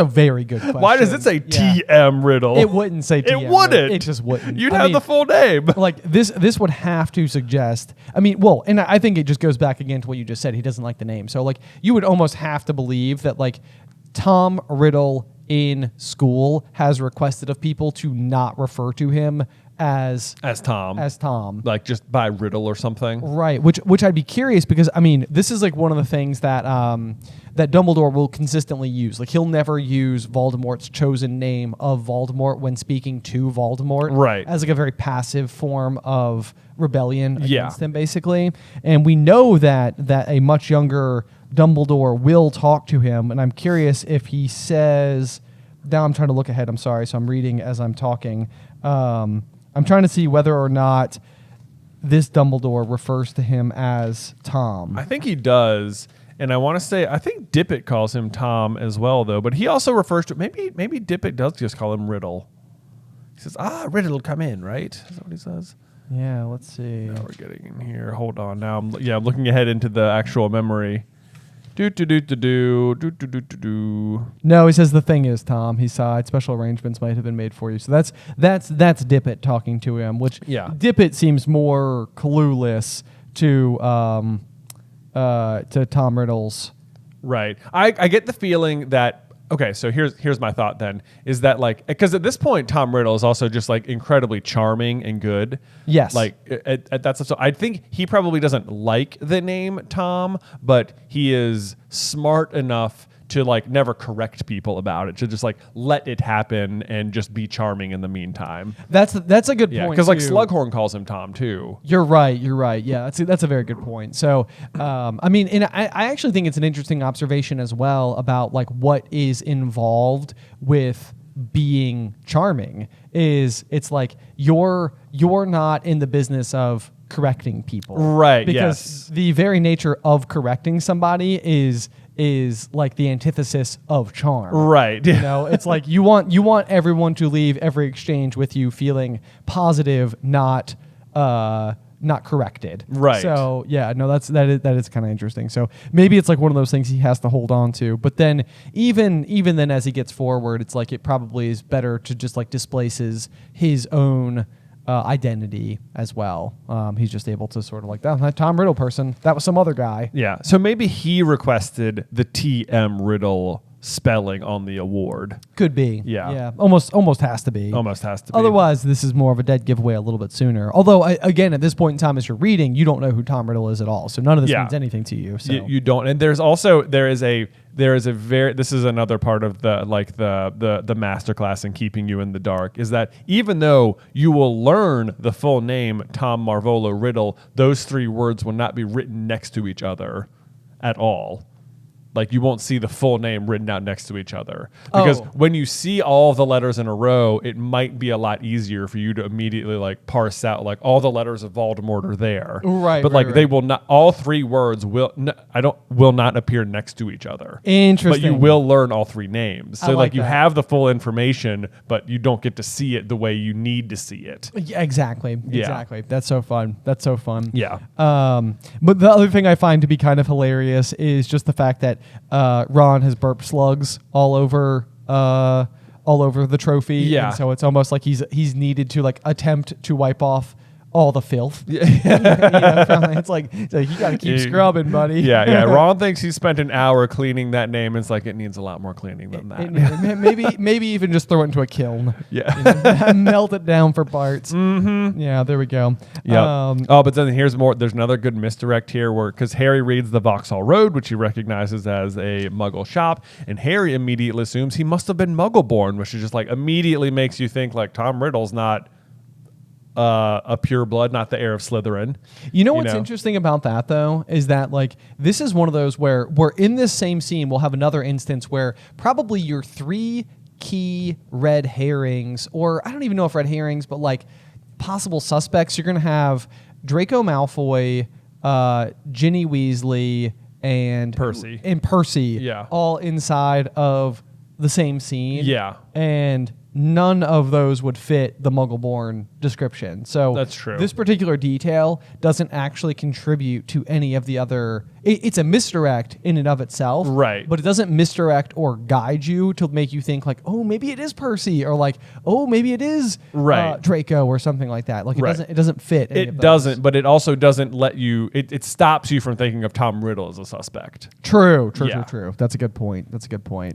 very good question. Why does it say Yeah. T.M. Riddle? It wouldn't say T.M. It wouldn't. It just wouldn't. You'd I have mean, the full name. like this would have to suggest. I mean, well, and I think it just goes back again to what you just said. He doesn't like the name, so like you would almost have to believe that like Tom Riddle in school has requested of people to not refer to him as Tom. Like just by Riddle or something. Right, which I'd be curious because I mean this is like one of the things that that Dumbledore will consistently use. Like he'll never use Voldemort's chosen name of Voldemort when speaking to Voldemort, Right. As like a very passive form of rebellion Yeah. against him, basically. And we know that a much younger Dumbledore will talk to him, and I'm curious if he says. Now I'm trying to look ahead. I'm sorry, so I'm reading as I'm talking. I'm trying to see whether or not this Dumbledore refers to him as Tom. I think he does. And I want to say, I think Dippet calls him Tom as well, though. But he also refers to, maybe Dippet does just call him Riddle. He says, Riddle, come in, right? Is that what he says? Yeah, let's see. Now we're getting in here. Hold on. Now I'm looking ahead into the actual memory. Do. No, he says the thing is, Tom, he sighed, special arrangements might have been made for you. So that's Dippet talking to him, which Dippet seems more clueless to Tom Riddle's. Right. I get the feeling that, okay, so here's my thought then, is that like, because at this point, Tom Riddle is also just like incredibly charming and good. Yes. Like at that stuff. So I think he probably doesn't like the name Tom, but he is smart enough to like never correct people about it, to just like let it happen and just be charming in the meantime. That's a good point. Because like too. Slughorn calls him Tom too. You're right. Yeah, that's a very good point. So, I mean, and I actually think it's an interesting observation as well about like what is involved with being charming. It's like you're not in the business of correcting people, right? Because the very nature of correcting somebody is like the antithesis of charm. Right. You know, it's like you want everyone to leave every exchange with you feeling positive, not corrected. Right. So yeah, no, that is kind of interesting. So maybe it's like one of those things he has to hold on to. But then even then as he gets forward, it's like it probably is better to just like displaces his own identity as well. He's just able to sort of like, that Tom Riddle person, that was some other guy. Yeah. So maybe he requested the T.M. Riddle spelling on the award. Could be. Yeah. Yeah. Almost has to be. Almost has to be. Otherwise, this is more of a dead giveaway a little bit sooner. Although, again, at this point in time, as you're reading, you don't know who Tom Riddle is at all. So none of this means anything to you. So you don't. And there is a very, this is another part of the masterclass in keeping you in the dark, is that even though you will learn the full name Tom Marvolo Riddle, those 3 words will not be written next to each other at all. Like you won't see the full name written out next to each other, because when you see all of the letters in a row, it might be a lot easier for you to immediately like parse out like all the letters of Voldemort are there. Right. But right. they will not. All 3 words will not appear next to each other. Interesting. But you will learn all 3 names. So like you that. have the full information, but you don't get to see it the way you need to see it. Yeah, exactly. That's so fun. Yeah. But the other thing I find to be kind of hilarious is just the fact that Ron has burp slugs all over the trophy. Yeah. And so it's almost like he's needed to like attempt to wipe off all the filth. Yeah. It's like you got to keep scrubbing, buddy. Yeah. Ron thinks he spent an hour cleaning that name. It's like it needs a lot more cleaning than that. Maybe even just throw it into a kiln. Yeah. Melt it down for parts. Mm-hmm. Yeah, there we go. Yeah. But then here's more. There's another good misdirect here where because Harry reads the Vauxhall Road, which he recognizes as a Muggle shop, and Harry immediately assumes he must have been Muggle-born, which is just like immediately makes you think like Tom Riddle's not a pure blood, not the heir of Slytherin. You know what's interesting about that though is that like this is one of those where we're in this same scene. We'll have another instance where probably your 3 key red herrings, or I don't even know if red herrings, but like possible suspects. You're gonna have Draco Malfoy, Ginny Weasley, and Percy. Yeah. All inside of the same scene. Yeah. And none of those would fit the Muggle-born description. So that's true. This particular detail doesn't actually contribute to any of the other. It's a misdirect in and of itself, right? But it doesn't misdirect or guide you to make you think like, oh, maybe it is Percy, or like, oh, maybe it is Draco, or something like that. Like it doesn't fit. It doesn't, but it also doesn't let you. It stops you from thinking of Tom Riddle as a suspect. True. That's a good point.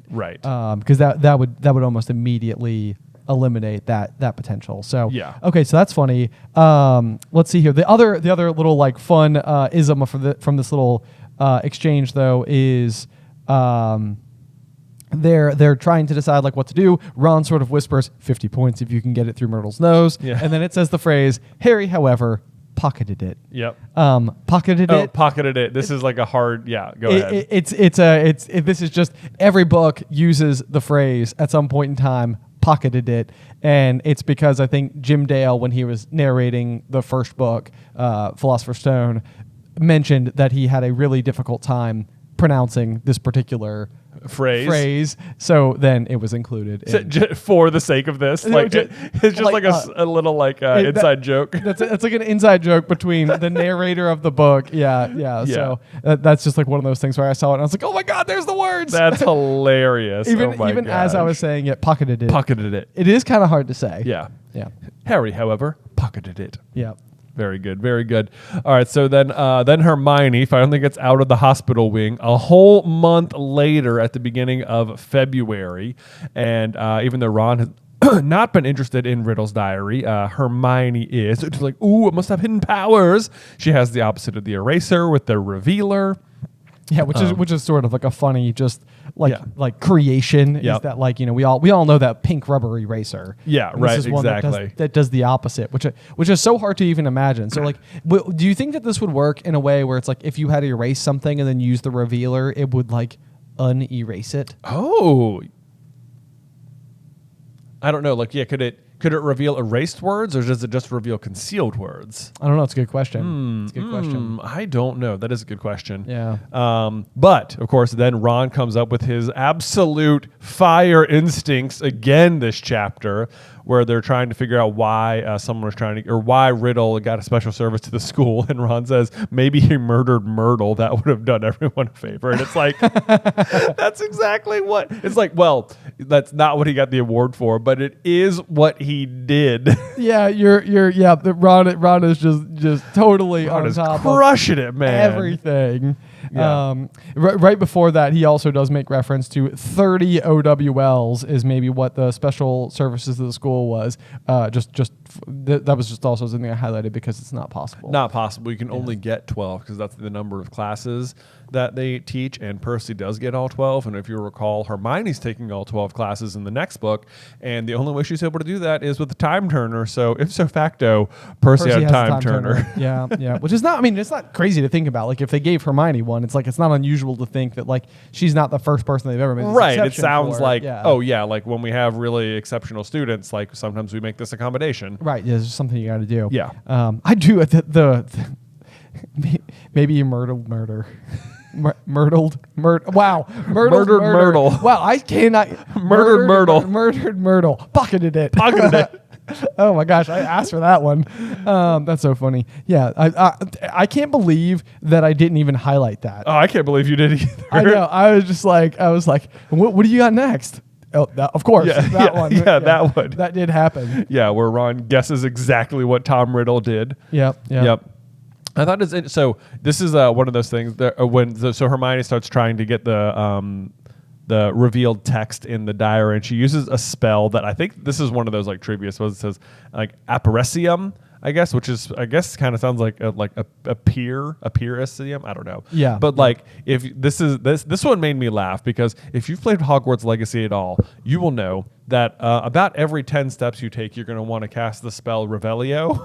Right. Because that would almost immediately eliminate that potential. So yeah. Okay, so that's funny. Let's see here. The other little like fun ism from this little exchange though is they're trying to decide like what to do. Ron sort of whispers 50 points if you can get it through Myrtle's nose. Yeah. And then it says the phrase, Harry, however, pocketed it. Yep. Pocketed it. Pocketed it. This is like a hard. Yeah. Go ahead. This is just every book uses the phrase at some point in time. Pocketed it, and it's because I think Jim Dale, when he was narrating the first book, Philosopher's Stone, mentioned that he had a really difficult time pronouncing this particular phrase. So then it was included for the sake of this. Like it's just like a little inside joke. That's like an inside joke between the narrator of the book. Yeah. So that's just like one of those things where I saw it and I was like, oh my God, there's the words. That's hilarious. Even as I was saying it, pocketed it. Pocketed it. It is kind of hard to say. Yeah. Yeah. Harry, however, pocketed it. Yeah. Very good, very good. All right, so then Hermione finally gets out of the hospital wing a whole month later at the beginning of February. And even though Ron has not been interested in Riddle's diary, Hermione is. It's like, ooh, it must have hidden powers. She has the opposite of the eraser with the revealer. Yeah, which is sort of like a funny like creation. Is that like, we all know that pink rubber eraser. Yeah, and right. This is one exactly. that does the opposite, which is so hard to even imagine. So like, do you think that this would work in a way where it's like if you had to erase something and then use the revealer, it would like unerase it? Oh, I don't know. Like, yeah, could it reveal erased words, or does it just reveal concealed words? I don't know. It's a good question. It's a good question. I don't know. That is a good question. Yeah. But, of course, then Ron comes up with his absolute fire instincts again this chapter, where they're trying to figure out why someone was why Riddle got a special service to the school. And Ron says, maybe he murdered Myrtle. That would have done everyone a favor. And it's like, that's exactly what. It's like, well, that's not what he got the award for, but it is what he did. Yeah, Ron is just totally on top of crushing it, man. Everything. Yeah. Right before that, he also does make reference to 30 OWLs is maybe what the special services of the school was. That was just also something I highlighted because it's not possible. Not possible. You can only get 12 because that's the number of classes that they teach, and Percy does get all 12. And if you recall, Hermione's taking all 12 classes in the next book, and the only way she's able to do that is with the time turner. So ipso facto, Percy had time turner. Yeah. Which is not, it's not crazy to think about. Like if they gave Hermione one, it's like it's not unusual to think that like she's not the first person they've ever made. Right. It sounds like like when we have really exceptional students, like sometimes we make this accommodation. Right. Yeah, there's something you got to do. Yeah. I do maybe you murder. Myrtled. Wow. Myrtle. Wow, I cannot. Murdered Myrtle. Pocketed it. Oh my gosh, I asked for that one. That's so funny. Yeah, I can't believe that I didn't even highlight that. Oh, I can't believe you did either. I know. I was like, what do you got next? Oh, of course. Yeah, That one. yeah, that one. That did happen. Yeah, where Ron guesses exactly what Tom Riddle did. Yep. I thought so. This is one of those things that so Hermione starts trying to get the revealed text in the diary, and she uses a spell that I think this is one of those like trivia spells. It says like Apparicium, I guess, which is kind of sounds like a Apparicium. I don't know. Yeah. But like if this one made me laugh because if you've played Hogwarts Legacy at all, you will know that about every 10 steps you take, you're going to want to cast the spell Revelio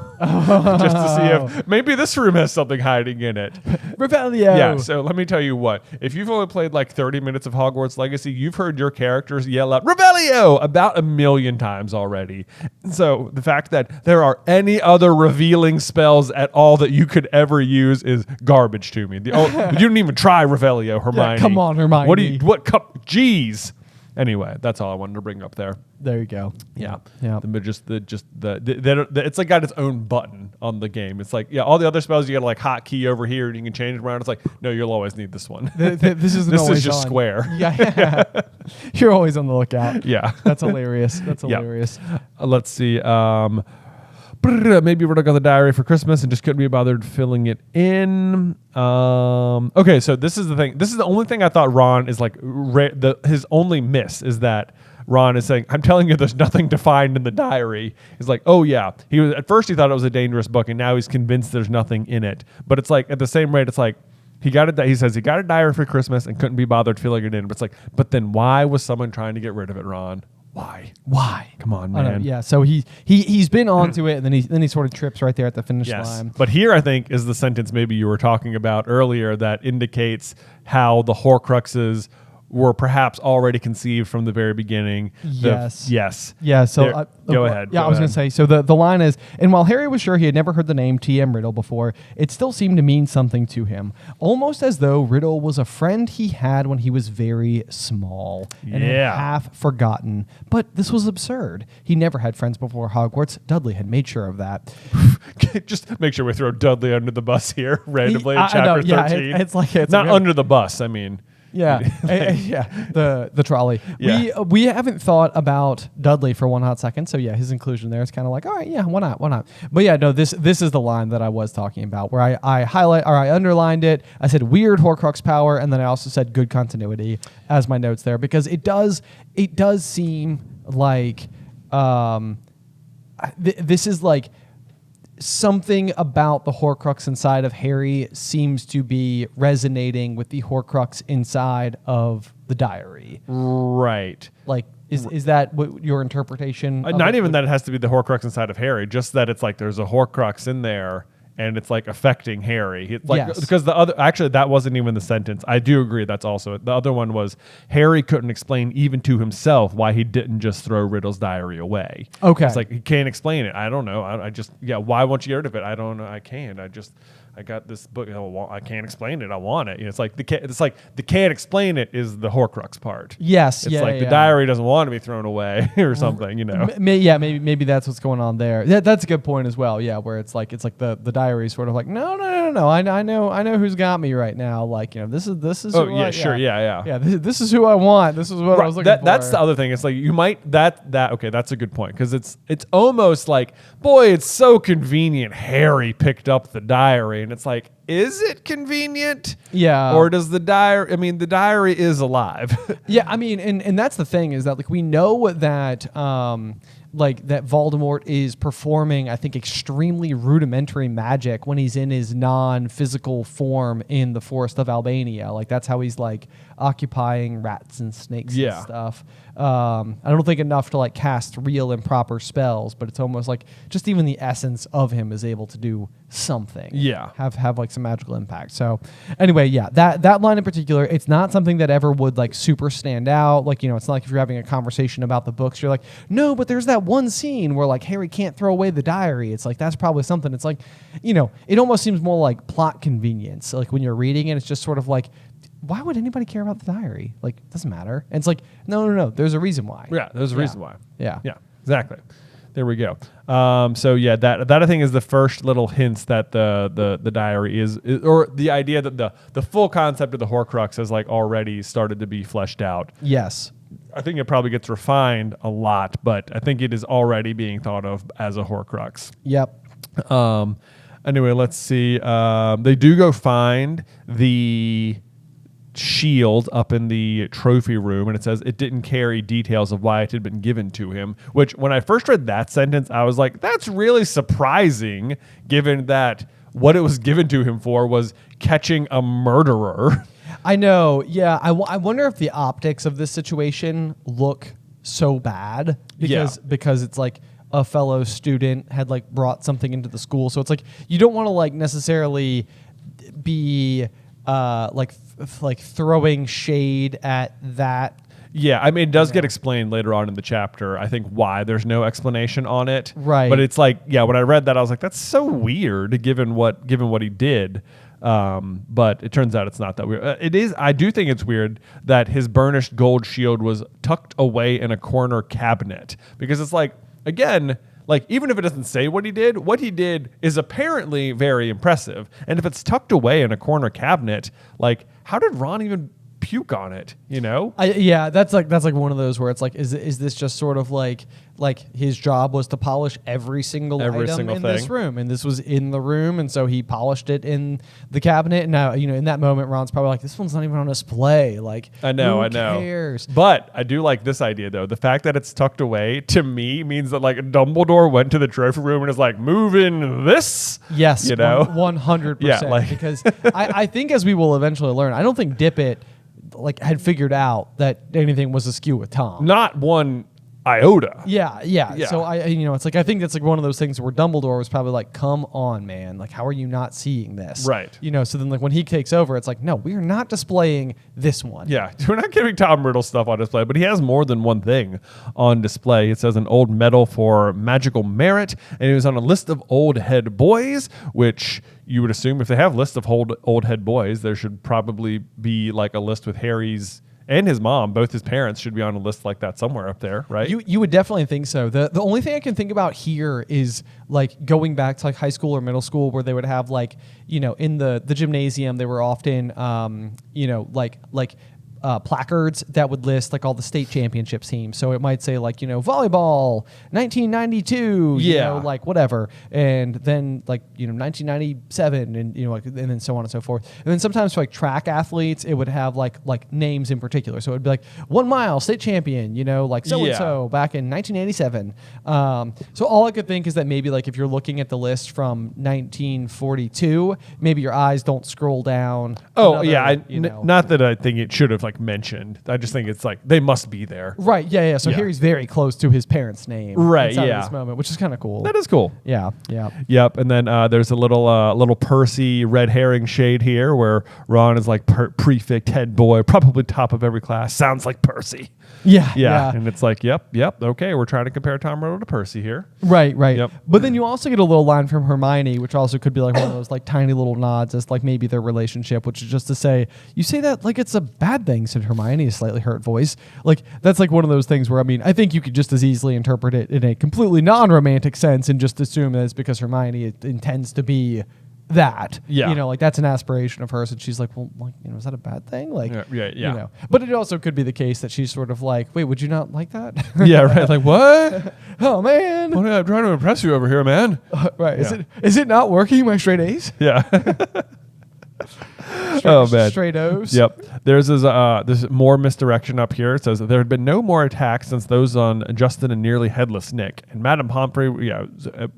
just to see if maybe this room has something hiding in it. Revelio. Yeah, so let me tell you what. If you've only played like 30 minutes of Hogwarts Legacy, you've heard your characters yell out Revelio about 1,000,000 times already. So the fact that there are any other revealing spells at all that you could ever use is garbage to me. You didn't even try Revelio, Hermione. Yeah, come on, Hermione. Jeez. Anyway, that's all I wanted to bring up there. There you go. Yeah. Yeah. It's like got its own button on the game. It's like, all the other spells you got like hotkey over here and you can change it around. It's like, no, you'll always need this one. This is just square. Yeah. You're always on the lookout. Yeah. That's hilarious. That's hilarious. Let's see. Maybe Riddle got the diary for Christmas and just couldn't be bothered filling it in. Okay, so this is the thing. This is the only thing I thought Ron is like. His only miss is that Ron is saying, "I'm telling you, there's nothing to find in the diary." He's like, "Oh yeah." At first he thought it was a dangerous book, and now he's convinced there's nothing in it. But it's like at the same rate, it's like. He says he got a diary for Christmas and couldn't be bothered filling it in. But it's like, but then why was someone trying to get rid of it, Ron? Why? Come on, man. Yeah. So he's been onto it, and then he sort of trips right there at the finish line. But here, I think, is the sentence maybe you were talking about earlier that indicates how the Horcruxes were perhaps already conceived from the very beginning. Yes. Yes. Yeah. So go ahead. Yeah, I was going to say. So the line is, and while Harry was sure he had never heard the name T.M. Riddle before, it still seemed to mean something to him, almost as though Riddle was a friend he had when he was very small and had half forgotten. But this was absurd. He never had friends before Hogwarts. Dudley had made sure of that. Just make sure we throw Dudley under the bus here randomly in chapter 13. It's like it's not under the bus. I mean. Yeah, the trolley. Yeah. We haven't thought about Dudley for one hot second, so yeah, his inclusion there is kind of like, all right, yeah, why not? But yeah, no, this is the line that I was talking about, where I underlined it. I said weird Horcrux power, and then I also said good continuity as my notes there, because it does seem like this is like. Something about the Horcrux inside of Harry seems to be resonating with the Horcrux inside of the diary. Right. Like, is that what your interpretation? Not even that it has to be the Horcrux inside of Harry, just that it's like there's a Horcrux in there and it's like affecting Harry. It's like, yes. Because the other, actually that wasn't even the sentence. I do agree that's also, the other one was Harry couldn't explain even to himself why he didn't just throw Riddle's diary away. Okay. It's like, he can't explain it. I don't know. I just, why won't you get rid of it? I don't know. I can't. I got this book. I can't explain it. I want it. It's like the can't explain it is the Horcrux part. Yes. It's the diary doesn't want to be thrown away or something. Maybe that's what's going on there. That's a good point as well. Yeah, where it's like the diary is sort of like no. I know who's got me right now. Like this is. Oh yeah, sure. Yeah. Yeah. This is who I want. This is what I was looking for. That's the other thing. It's like you might okay. That's a good point because it's almost like boy, it's so convenient. Harry picked up the diary. And it's like, is it convenient? Yeah. Or does the diary, the diary is alive. Yeah, and that's the thing is that like we know that that Voldemort is performing, I think, extremely rudimentary magic when he's in his non-physical form in the Forest of Albania. Like that's how he's like occupying rats and snakes and stuff. I don't think enough to like cast real and proper spells, but it's almost like just even the essence of him is able to do something. Yeah. Have like some magical impact. So anyway, yeah, that line in particular, it's not something that ever would like super stand out. Like, it's not like if you're having a conversation about the books, you're like, no, but there's that one scene where like Harry can't throw away the diary. It's like, that's probably something. It's like, it almost seems more like plot convenience. Like when you're reading it, it's just sort of like, why would anybody care about the diary? Like, it doesn't matter. And it's like, no. There's a reason why. Yeah, there's a reason why. Yeah. Yeah, exactly. There we go. So yeah, that I think is the first little hints that the diary is or the idea that the full concept of the Horcrux has like already started to be fleshed out. Yes. I think it probably gets refined a lot, but I think it is already being thought of as a Horcrux. Yep. Anyway, let's see. They do go find the shield up in the trophy room, and it says it didn't carry details of why it had been given to him, which when I first read that sentence, I was like, that's really surprising, given that what it was given to him for was catching a murderer. I know. Yeah. I wonder if the optics of this situation look so bad because it's like a fellow student had like brought something into the school. So it's like, you don't want to like necessarily be like throwing shade at that. Yeah, I mean, it does get explained later on in the chapter, I think, why there's no explanation on it. Right. But it's like, yeah, when I read that, I was like, that's so weird given what he did. But it turns out it's not that weird. It is. I do think it's weird that his burnished gold shield was tucked away in a corner cabinet, because it's like, again, like, even if it doesn't say what he did is apparently very impressive. And if it's tucked away in a corner cabinet, like, how did Ron even puke on it, you know? That's like one of those where it's like, is this just sort of like his job was to polish every single item in this room, and this was in the room, and so he polished it in the cabinet. And now, you know, in that moment, Ron's probably like, this one's not even on display. Like, who cares? But I do like this idea, though. The fact that it's tucked away, to me, means that like Dumbledore went to the trophy room and is like, moving this. Yes, you know, 100%. Yeah, like because I think, as we will eventually learn, I don't think Dippet like had figured out that anything was askew with Tom. Not one iota. Yeah. So it's like, I think that's like one of those things where Dumbledore was probably like, come on, man, like, how are you not seeing this? Right. You know, so then like when he takes over, it's like, no, we are not displaying this one. Yeah, we're not giving Tom Riddle stuff on display, but he has more than one thing on display. It says an old medal for magical merit, and it was on a list of old head boys, which you would assume if they have lists of old head boys, there should probably be like a list with Harry's and his mom. Both his parents should be on a list like that somewhere up there, right? You would definitely think so. The only thing I can think about here is like going back to like high school or middle school, where they would have like, you know, in the gymnasium, they were often placards that would list like all the state championship teams. So it might say like, you know, volleyball 1992, you know, like whatever, and then like, you know, 1997, and you know, like, and then so on and so forth. And then sometimes for like track athletes, it would have like names in particular. So it'd be like 1 mile state champion, you know, like so and so back in 1987. So all I could think is that maybe like if you're looking at the list from 1942, maybe your eyes don't scroll down. Not that I think it should have like mentioned. I just think it's like they must be there. Right. Yeah. So Harry's very close to his parents' name. Right. At this moment, which is kind of cool. That is cool. Yeah. Yep. And then there's a little Percy red herring shade here, where Ron is like prefect head boy, probably top of every class. Sounds like Percy. Yeah. And it's like, yep. Okay, we're trying to compare Tom Riddle to Percy here. Right. Yep. But then you also get a little line from Hermione, which also could be like one of those like tiny little nods as like maybe their relationship, which is just to say, you say that like it's a bad thing, said Hermione, a slightly hurt voice. Like that's like one of those things where, I mean, I think you could just as easily interpret it in a completely non-romantic sense and just assume that it's because Hermione intends to be that. Yeah. You know, like that's an aspiration of hers, and she's like, well, like, you know, is that a bad thing? Like, yeah. You know, but it also could be the case that she's sort of like, wait, would you not like that? Yeah, right. Like, what? Oh man. Well, I'm trying to impress you over here, man. Right. Yeah. Is it not working, my straight A's? Yeah. Oh man. Straight O's. Yep. There's more misdirection up here. It says there had been no more attacks since those on Justin and nearly headless Nick and Madame Pomfrey.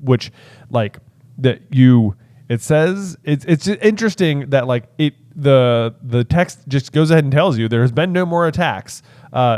Which like that you. It says it's interesting that like the text just goes ahead and tells you there has been no more attacks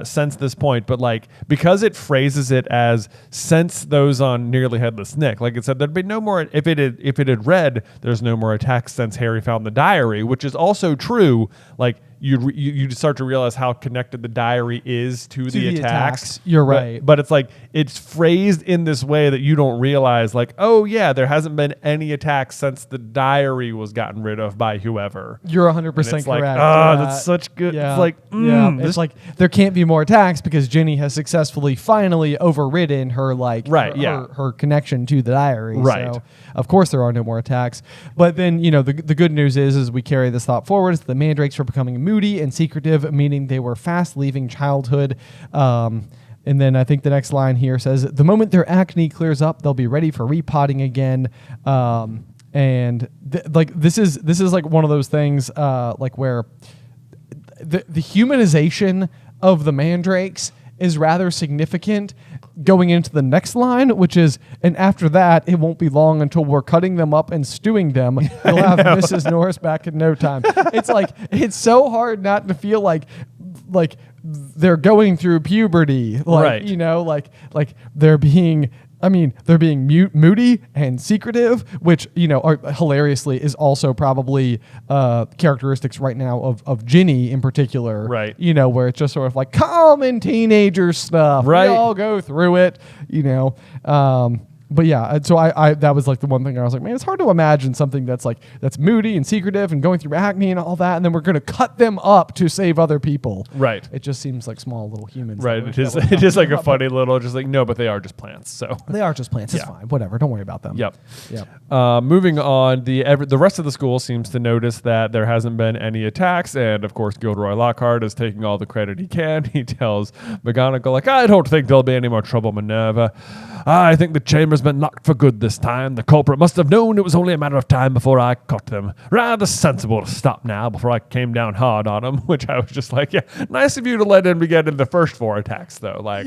since this point, but like because it phrases it as since those on nearly headless Nick, like it said there'd be no more if it had read there's no more attacks since Harry found the diary, which is also true. Like you start to realize how connected the diary is to the attacks. You're right. But it's like it's phrased in this way that you don't realize like, oh yeah, there hasn't been any attacks since the diary was gotten rid of by whoever. You're 100% correct. Like, that's such good. Yeah. It's like, it's like there can't can't be more attacks because Ginny has successfully finally overridden her her connection to the diary. Right. So of course there are no more attacks. But then, the good news is we carry this thought forward. The mandrakes were becoming moody and secretive, meaning they were fast leaving childhood. And then I think the next line here says, the moment their acne clears up, they'll be ready for repotting again. This is like one of those things where the humanization of the mandrakes is rather significant going into the next line, which is, and after that, it won't be long until we're cutting them up and stewing them. You'll have Mrs. Norris back in no time. It's like, it's so hard not to feel like they're going through puberty. Right. They're being moody and secretive, which, are hilariously is also probably characteristics right now of Ginny in particular. Right. Where it's just sort of like common teenager stuff. Right. We all go through it, But yeah, so I that was like the one thing I was like, man, it's hard to imagine something that's moody and secretive and going through acne and all that, and then we're going to cut them up to save other people. Right. It just seems like small little humans. Right. It is like a funny little, just like, no, but they are just plants. So they are just plants. It's fine. Whatever. Don't worry about them. Yep. Yep. Moving on, the rest of the school seems to notice that there hasn't been any attacks, and of course, Gilderoy Lockhart is taking all the credit he can. He tells McGonagall, like, I don't think there'll be any more trouble, Minerva. I think the chamber's been locked for good this time. The culprit must have known it was only a matter of time before I caught them. Rather sensible to stop now before I came down hard on him, which I was just like, yeah, nice of you to let him get in the first 4 attacks, though. Like,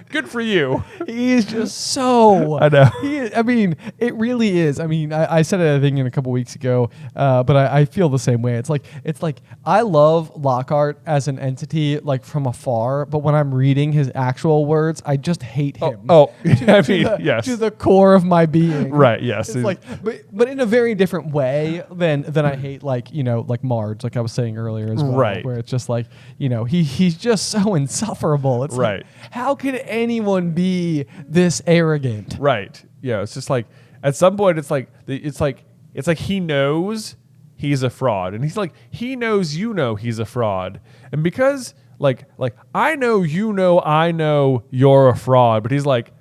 good for you. He is just so... I know. It really is. I said it, I think, a couple weeks ago, but I feel the same way. It's like I love Lockhart as an entity, like, from afar, but when I'm reading his actual words, I just hate him. Yes. To the core of my being. Right, yes. It's like, but in a very different way than I hate, like Marge, like I was saying earlier as well. Right. Where it's just like, he's just so insufferable. It's right. like, how could anyone be this arrogant? Right. Yeah. It's just like, at some point, it's like he knows he's a fraud, and he's like, he knows he's a fraud, and because like I know you're a fraud, but he's like,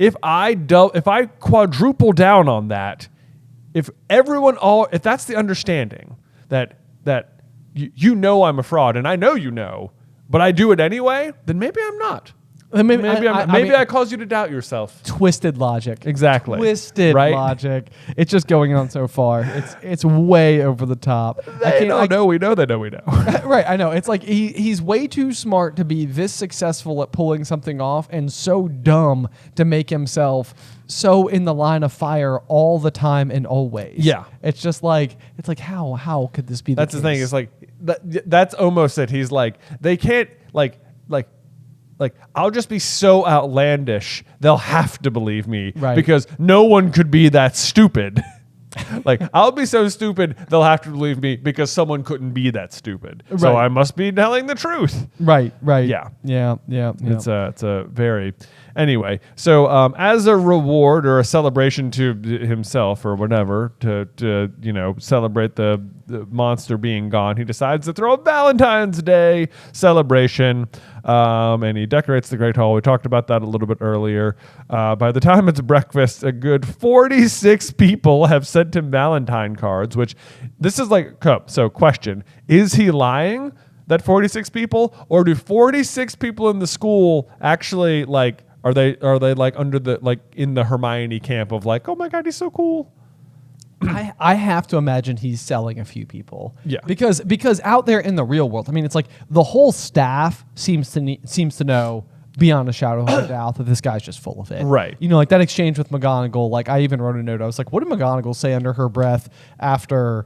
if I quadruple down on that, if that's the understanding that I'm a fraud, and I know but I do it anyway, then maybe I'm not. Maybe I caused you to doubt yourself. Twisted logic. Exactly. Twisted logic. It's just going on so far. It's way over the top. We know. Right, I know. It's like he's way too smart to be this successful at pulling something off, and so dumb to make himself so in the line of fire all the time and always. Yeah. It's just like, how could this be That's the case? the thing. It's like that's almost it. He's like, they can't like I'll just be so outlandish, they'll have to believe me, right, because no one could be that stupid. Like, I'll be so stupid, they'll have to believe me because someone couldn't be that stupid. Right. So I must be telling the truth. Right. Yeah. It's a very... Anyway, so as a reward or a celebration to himself or whatever, to celebrate the monster being gone, he decides to throw a Valentine's Day celebration, and he decorates the Great Hall. We talked about that a little bit earlier. By the time it's breakfast, a good 46 people have sent him Valentine cards, which this is like, so question, is he lying? That 46 people, or do 46 people in the school actually like, are they like under the, like in the Hermione camp of like, oh my God, he's so cool? I have to imagine he's selling a few people. Yeah. Because out there in the real world, it's like the whole staff seems to know beyond a shadow of a doubt that this guy's just full of it. Right. Like that exchange with McGonagall, like I even wrote a note. I was like, what did McGonagall say under her breath after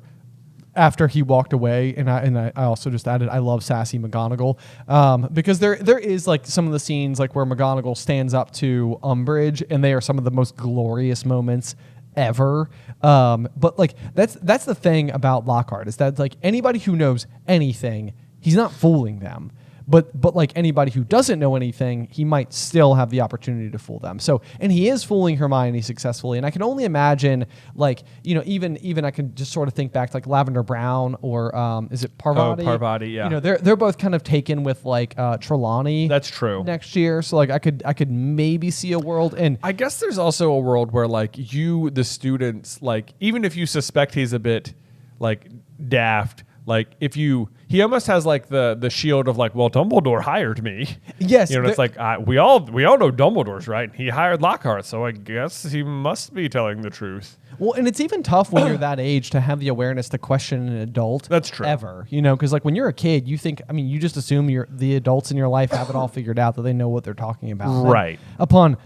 he walked away? And I also just added, I love sassy McGonagall, because there is like some of the scenes like where McGonagall stands up to Umbridge, and they are some of the most glorious moments ever. But like that's the thing about Lockhart, is that like anybody who knows anything, he's not fooling them. but like anybody who doesn't know anything, he might still have the opportunity to fool them. So, and he is fooling Hermione successfully. And I can only imagine, like, even I can just sort of think back to like Lavender Brown or is it Parvati? Oh, Parvati, yeah. They're both kind of taken with like Trelawney. That's true. Next year, so like I could maybe see a world, and I guess there's also a world where like the students, like even if you suspect he's a bit like daft, like he almost has like the shield of like, well, Dumbledore hired me. Yes, it's like we all know Dumbledore's right. He hired Lockhart, so I guess he must be telling the truth. Well, and it's even tough when you're that age to have the awareness to question an adult. That's true. Ever, because like when you're a kid, you think, you just assume the adults in your life have it all figured out, that they know what they're talking about. Right. And upon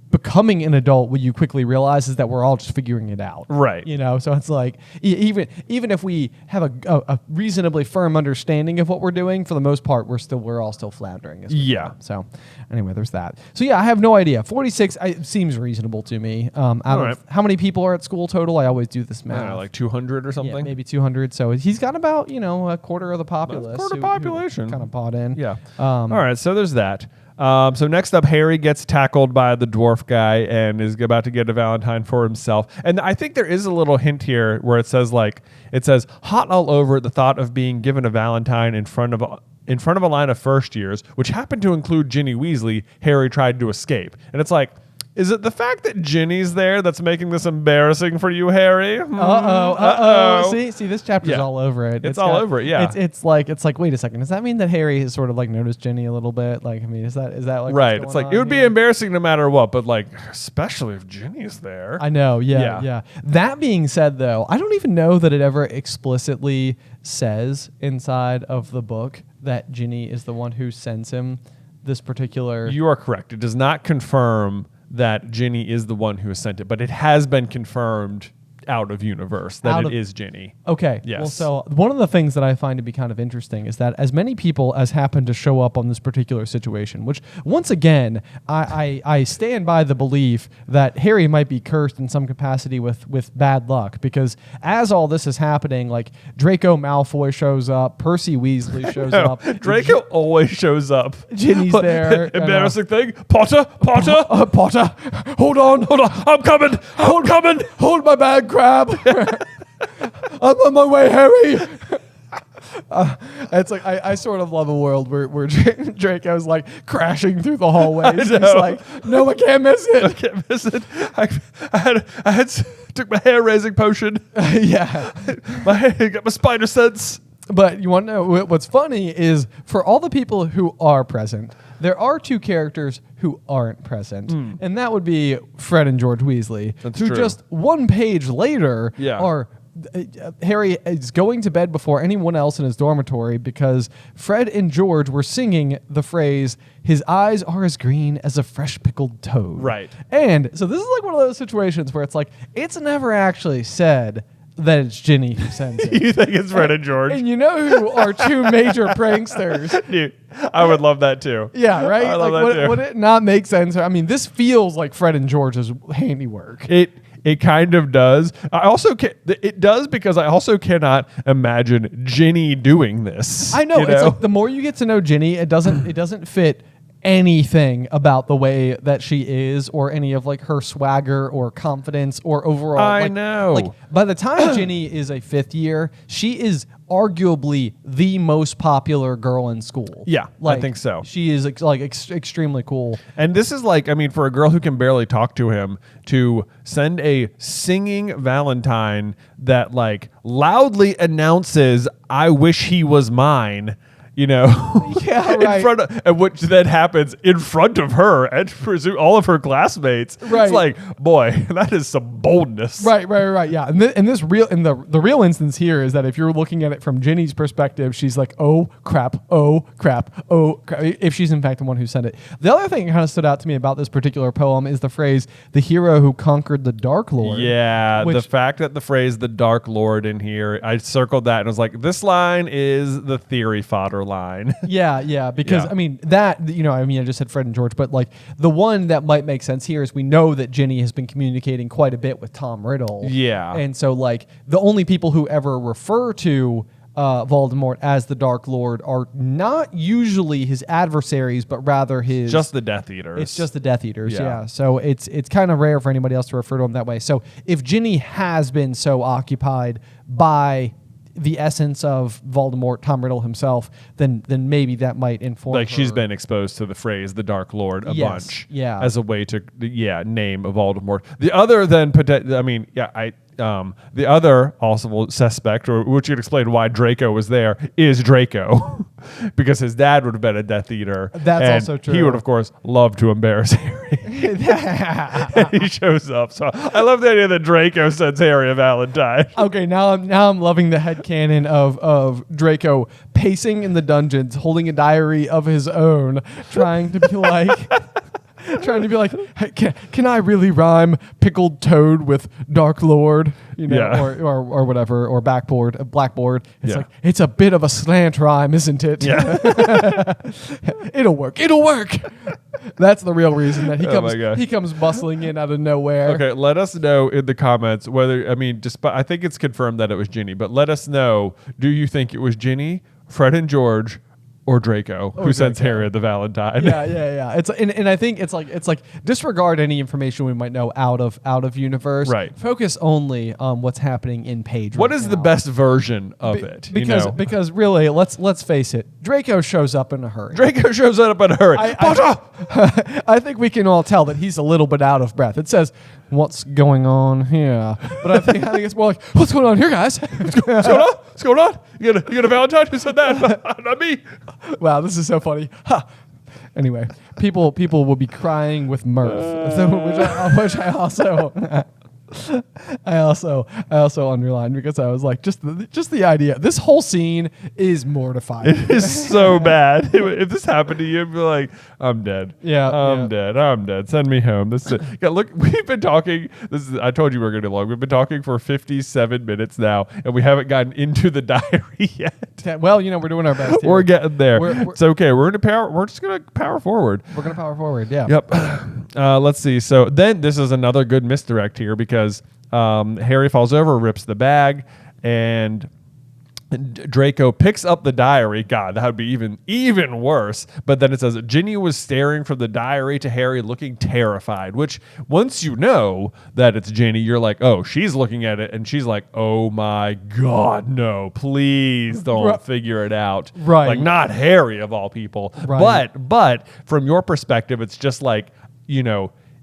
becoming an adult, what you quickly realize is that we're all just figuring it out. Right. So it's like even if we have a reasonably firm understanding of what we're doing, for the most part, we're all still floundering. Yeah. So anyway, there's that. So yeah, I have no idea. 46 seems reasonable to me. Out of how many people are at school total? I always do this math. Like 200 or something. Yeah, maybe 200. So he's got about a quarter of the populace. Population. Kind of bought in. Yeah. All right. So there's that. So next up, Harry gets tackled by the dwarf guy and is about to get a Valentine for himself. And I think there is a little hint here where it says hot all over at the thought of being given a Valentine in front of a line of first years, which happened to include Ginny Weasley. Harry tried to escape. And it's like, is it the fact that Ginny's there that's making this embarrassing for you, Harry? Uh-oh. See, this chapter's all over it. It's all over it, yeah. It's like, wait a second. Does that mean that Harry has sort of like noticed Ginny a little bit? Like, is that like right? It's like, it would be embarrassing no matter what, but like, especially if Ginny's there. I know, yeah. That being said, though, I don't even know that it ever explicitly says inside of the book that Ginny is the one who sends him this particular... You are correct. It does not confirm that Ginny is the one who has sent it, but it has been confirmed out of universe that it is Ginny. Okay. Yes. Well, so one of the things that I find to be kind of interesting is that as many people as happen to show up on this particular situation, which once again, I stand by the belief that Harry might be cursed in some capacity with bad luck, because as all this is happening, like Draco Malfoy shows up, Percy Weasley shows up. Draco always shows up. Ginny's there. Embarrassing thing. Potter. Potter. Hold on. I'm coming. Hold my bag, Crab. I'm on my way, Harry. It's like I sort of love a world where Draco's like crashing through the hallways. He's like, no, I can't miss it. I had took my hair raising potion. Yeah, got my spider sense. But you want to know what's funny is, for all the people who are present, there are two characters who aren't present, and that would be Fred and George Weasley, who true. just one page later are... Harry is going to bed before anyone else in his dormitory because Fred and George were singing the phrase, "His eyes are as green as a fresh pickled toad." Right. And so this is like one of those situations where it's like, it's never actually said that it's Ginny who sends it. You think it's Fred and George? And you know who are two major pranksters? Dude, I would love that too. Yeah, right? I love that too. Would it not make sense? I mean, this feels like Fred and George's handiwork. It kind of does. It does, because I also cannot imagine Ginny doing this. I know. It's like the more you get to know Ginny, it doesn't fit anything about the way that she is, or any of like her swagger or confidence or overall. I know. Like by the time Ginny is a fifth year, she is arguably the most popular girl in school. Yeah, like, I think so. She is extremely cool. And this is like, I mean, for a girl who can barely talk to him, to send a singing Valentine that like loudly announces, "I wish he was mine." Yeah, right. And which then happens in front of her and all of her classmates. Right. It's like, boy, that is some boldness. Right. Yeah. And the real instance here is that if you're looking at it from Ginny's perspective, she's like, oh crap. If she's in fact the one who sent it. The other thing that kind of stood out to me about this particular poem is the phrase, "the hero who conquered the Dark Lord." Yeah, the fact that the phrase "the Dark Lord" in here, I circled that and I was like, this line is the theory fodder line. Yeah, because I mean that, I just said Fred and George, but like the one that might make sense here is we know that Ginny has been communicating quite a bit with Tom Riddle. Yeah. And so like the only people who ever refer to Voldemort as the Dark Lord are not usually his adversaries, but rather his... Just the Death Eaters. It's just the Death Eaters, Yeah. yeah. So it's kind of rare for anybody else to refer to them that way. So if Ginny has been so occupied by the essence of Voldemort, Tom Riddle himself, then maybe that might inform Like her. she's been exposed to the phrase "the Dark Lord" a Yes, bunch, yeah. as a way to name Voldemort. The other then, the other also suspect, or which could explain why Draco was there, is Draco, because his dad would have been a Death Eater. That's and also true. He would, of course, love to embarrass Harry. And he shows up. So I love the idea that Draco sends Harry a Valentine. Okay, now I'm loving the headcanon of Draco pacing in the dungeons, holding a diary of his own, trying to be like, hey, can I really rhyme pickled toad with Dark Lord, Yeah. or whatever, or blackboard. It's Yeah. like, it's a bit of a slant rhyme, isn't it? Yeah. It'll work. That's the real reason that Oh my gosh. he comes bustling in out of nowhere. Okay, let us know in the comments whether, I think it's confirmed that it was Ginny, but let us know, do you think it was Ginny, Fred and George, or Draco who sends Draco. Harry the Valentine? Yeah. It's and I think it's like disregard any information we might know out of universe. Right. Focus only on what's happening in page. What right is the now. best version of it? Because really, let's face it, Draco shows up in a hurry. Draco shows up in a hurry. Potter! I think we can all tell that he's a little bit out of breath. It says, "What's going on here?" But I think it's more like, "What's going on here, guys?" What's going on? What's going on? You got a Valentine? Who said that? Not me. Wow, this is so funny. Ha. Anyway, people will be crying with mirth, which I also I also underlined because I was like, just the idea. This whole scene is mortifying. It is so bad. If this happened to you, you'd be like, I'm dead. Yeah, I'm dead. Send me home. This is it. Yeah, look, we've been talking. I told you we were going to do long. We've been talking for 57 minutes now, and we haven't gotten into the diary yet. Well, we're doing our best. Here. We're getting there. We're- It's okay. We're just going to power forward. We're gonna power forward. Yeah. Yep. Let's see. So then this is another good misdirect here because Harry falls over, rips the bag, and Draco picks up the diary. God, that would be even worse. But then it says Ginny was staring from the diary to Harry, looking terrified. Which once you know that it's Ginny, you're like, oh, she's looking at it, and she's like, oh my God, no, please don't figure it out. Right. Like not Harry of all people. Right. But from your perspective, it's just like,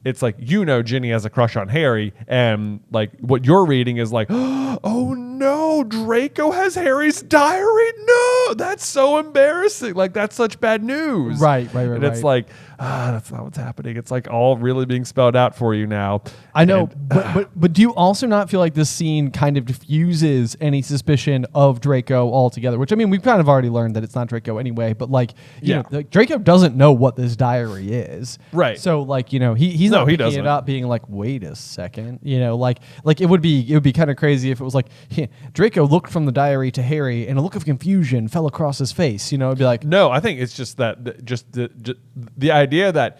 it's like, Ginny has a crush on Harry, and like what you're reading is like, oh no, Draco has Harry's diary. No, that's so embarrassing. Like that's such bad news. Right. And it's like, that's not what's happening. It's like all really being spelled out for you now. I know, And, but do you also not feel like this scene kind of diffuses any suspicion of Draco altogether? Which we've kind of already learned that it's not Draco anyway. But like, Draco doesn't know what this diary is, Right. So like, he's not he picking doesn't. it up, being like, wait a second, like it would be kind of crazy if it was like Draco looked from the diary to Harry and a look of confusion fell across his face. It'd be like, no, I think it's just that the idea that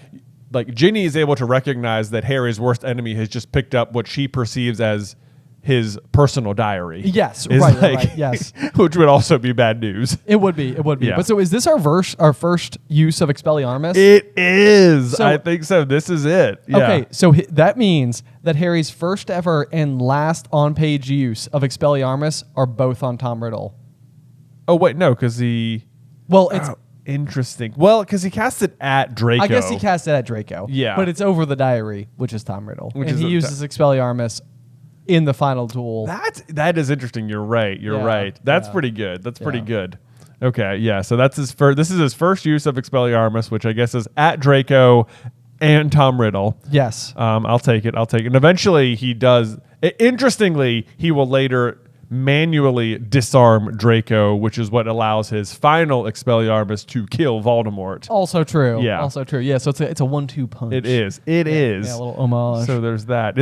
like Ginny is able to recognize that Harry's worst enemy has just picked up what she perceives as his personal diary. Yes, is right, yes. Which would also be bad news. It would be. Yeah. But so is this our first use of Expelliarmus? It is. So- I think so. This is it. Yeah. Okay, so that means that Harry's first ever and last on-page use of Expelliarmus are both on Tom Riddle. Oh wait, no, because he. Well, it's Interesting. Well, because he cast it at Draco. I guess he cast it at Draco. Yeah. But it's over the diary, which is Tom Riddle. Which and is he uses Expelliarmus in the final duel. That is interesting. You're right. You're Yeah, right. That's yeah. pretty good. That's pretty Yeah. good. Okay, yeah. So that's his first. This is his first use of Expelliarmus, which I guess is at Draco and Tom Riddle. Yes. I'll take it. And eventually he does. Interestingly, he will later manually disarm Draco, which is what allows his final Expelliarmus to kill Voldemort. Also true. Yeah. Also true. Yeah, so it's a 1-2 punch. It is. It is. Yeah, a little homage. So there's that.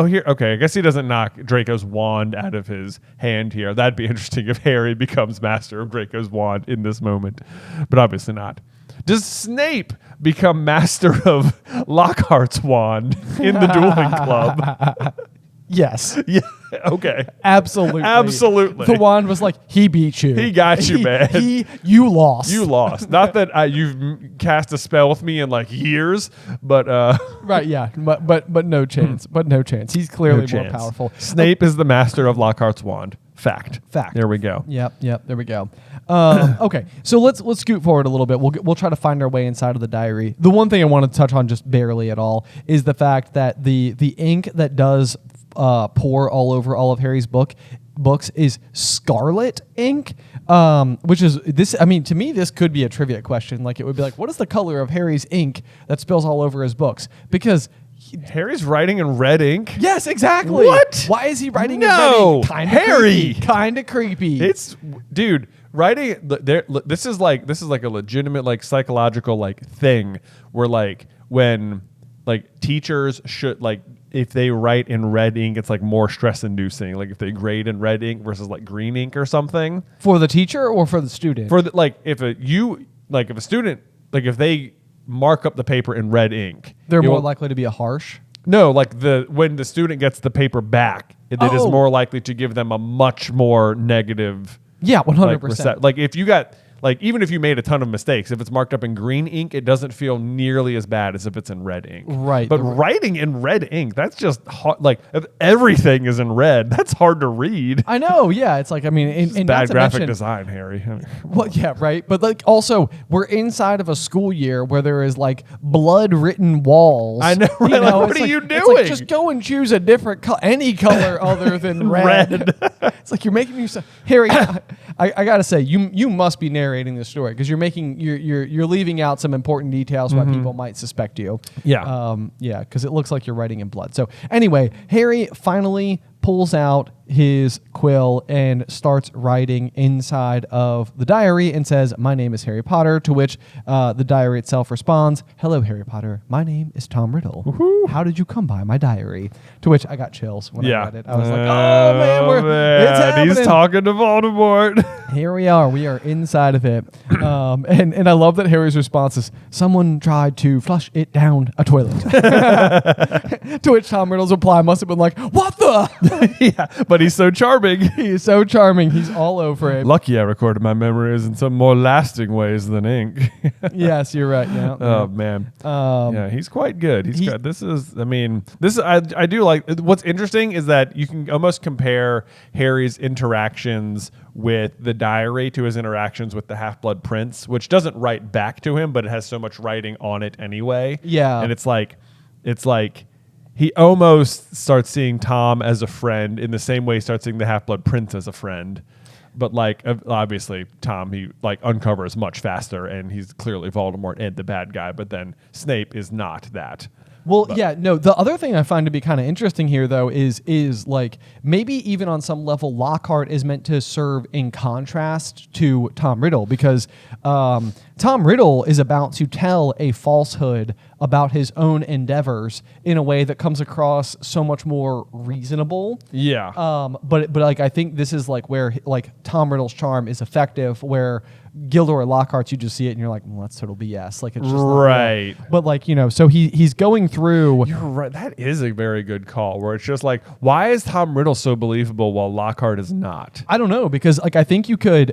Here. Okay, I guess he doesn't knock Draco's wand out of his hand here. That'd be interesting if Harry becomes master of Draco's wand in this moment, but obviously not. Does Snape become master of Lockhart's wand in the dueling club? Yes. Yeah. Okay. Absolutely. Absolutely. The wand was like, he beat you. He got you, man. You lost. You lost. Not that you've cast a spell with me in like years, but Right, yeah. But no chance. But no chance. He's clearly no more chance. powerful. Snape is the master of Lockhart's wand. Fact. There we go. Yep. There we go. Okay, so let's scoot forward a little bit. We'll try to find our way inside of the diary. The one thing I want to touch on just barely at all is the fact that the ink that does pour all over all of Harry's books is scarlet ink, which is this. I mean, to me, this could be a trivia question. Like, it would be like, what is the color of Harry's ink that spills all over his books? Because Harry's writing in red ink. yes, exactly. What? Why is he writing in No, red ink? Harry. Kind of creepy. It's dude writing there. This is like a legitimate like psychological like thing where like when like teachers should like if they write in red ink, it's like more stress inducing. Like if they grade in red ink versus like green ink or something. For the teacher or for the student? For the, like if a student like if they mark up the paper in red ink, They're more likely to be a harsh. No, like when the student gets the paper back, it is more likely to give them a much more negative. Yeah, 100%. Like if you got like even if you made a ton of mistakes, if it's marked up in green ink, it doesn't feel nearly as bad as if it's in red ink. Right. But writing in red ink, that's just hard. Like if everything is in red, that's hard to read. I know. Yeah, it's like and Bad graphic design, Harry. Well, yeah, right. But like also, we're inside of a school year where there is like blood written walls. I know. Right? Like, what are you doing? It's like, just go and choose a different any color other than red. It's like you're making me Harry. I gotta say, you must be narrating this story because you're leaving out some important details why people might suspect you. Yeah. Yeah, because it looks like you're writing in blood. So anyway, Harry finally pulls out his quill and starts writing inside of the diary and says, "My name is Harry Potter," to which the diary itself responds, "Hello, Harry Potter. My name is Tom Riddle. Woo-hoo. How did you come by my diary?" To which I got chills when I read it. I was like, oh man, it's happening. He's talking to Voldemort. Here we are. We are inside of it. And I love that Harry's response is, "Someone tried to flush it down a toilet." To which Tom Riddle's reply must have been like, "What the?" Yeah, but he's so charming. He is so charming. He's all over it. Lucky I recorded my memories in some more lasting ways than ink. Yes, you're right. Yeah. Oh man. Yeah, he's quite good. I do like what's interesting is that you can almost compare Harry's interactions with the diary to his interactions with the Half-Blood Prince, which doesn't write back to him, but it has so much writing on it anyway. Yeah. And it's like he almost starts seeing Tom as a friend in the same way he starts seeing the Half-Blood Prince as a friend. But like obviously Tom, he like uncovers much faster and he's clearly Voldemort and the bad guy, but then Snape is not that. Well, yeah, no. The other thing I find to be kind of interesting here, though, is like maybe even on some level, Lockhart is meant to serve in contrast to Tom Riddle because Tom Riddle is about to tell a falsehood about his own endeavors in a way that comes across so much more reasonable. Yeah. But like I think this is like where like Tom Riddle's charm is effective, where Gildor or Lockhart's, you just see it and you're like, well, that's total BS. Like it's just right. But like, so he's going through. You're right. That is a very good call. Where it's just like, why is Tom Riddle so believable while Lockhart is not? I don't know, because like I think you could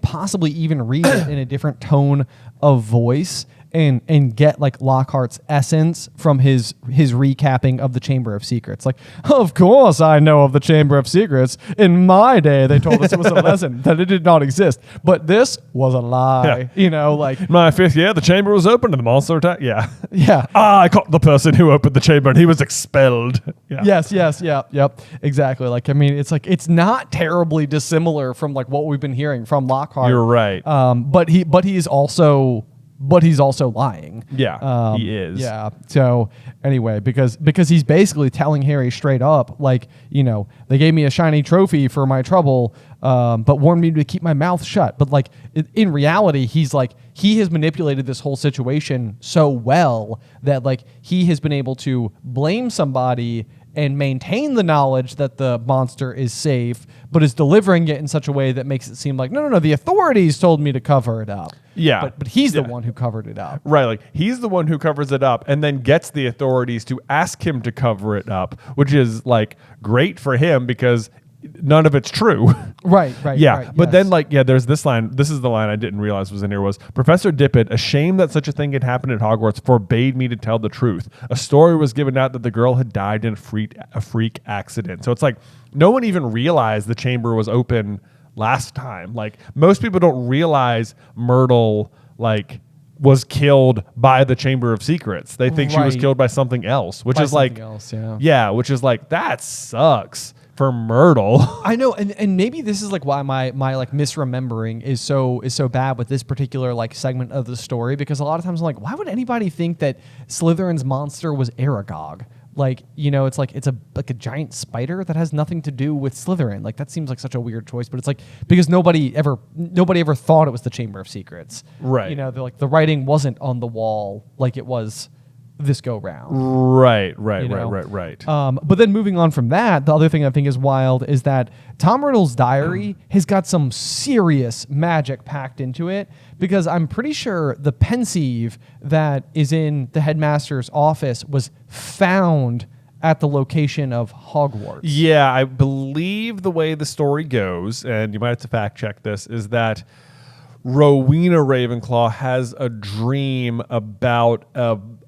possibly even read it in a different tone of voice and get like Lockhart's essence from his recapping of the Chamber of Secrets. Like, of course I know of the Chamber of Secrets. In my day, they told us it was a lesson that it did not exist, but this was a lie. Yeah. Like my fifth year, the chamber was open and the monster attacked. Yeah. Yeah. I caught the person who opened the chamber and he was expelled. Yeah. Yes. Yep. Exactly. Like, I mean, it's like, it's not terribly dissimilar from like what we've been hearing from Lockhart. You're right. But he's also lying. Yeah, he is. Yeah. So anyway, because he's basically telling Harry straight up, like, they gave me a shiny trophy for my trouble, but warned me to keep my mouth shut. But like in reality, he's like, he has manipulated this whole situation so well that like he has been able to blame somebody and maintain the knowledge that the monster is safe, but is delivering it in such a way that makes it seem like, no, the authorities told me to cover it up. Yeah. But he's the one who covered it up. Right, like he's the one who covers it up and then gets the authorities to ask him to cover it up, which is like great for him because none of it's true. Right. Yeah, right, but yes. then like, there's this line. This is the line I didn't realize was in here was, Professor Dippet, ashamed that such a thing had happened at Hogwarts, forbade me to tell the truth. A story was given out that the girl had died in a freak accident. So it's like no one even realized the chamber was open last time. Like most people don't realize Myrtle like was killed by the Chamber of Secrets. They think she was Right. killed by something else, which By is like, something else, yeah. yeah, which is like, that sucks for Myrtle. I know, and maybe this is like why my like misremembering is so bad with this particular like segment of the story, because a lot of times I'm like, why would anybody think that Slytherin's monster was Aragog? Like, it's like it's a giant spider that has nothing to do with Slytherin. Like that seems like such a weird choice, but it's like because nobody ever thought it was the Chamber of Secrets. Right. They're like the writing wasn't on the wall like it was this go round. Right. But then moving on from that, the other thing I think is wild is that Tom Riddle's diary has got some serious magic packed into it, because I'm pretty sure the pensieve that is in the headmaster's office was found at the location of Hogwarts. Yeah, I believe the way the story goes, and you might have to fact check this, is that Rowena Ravenclaw has a dream about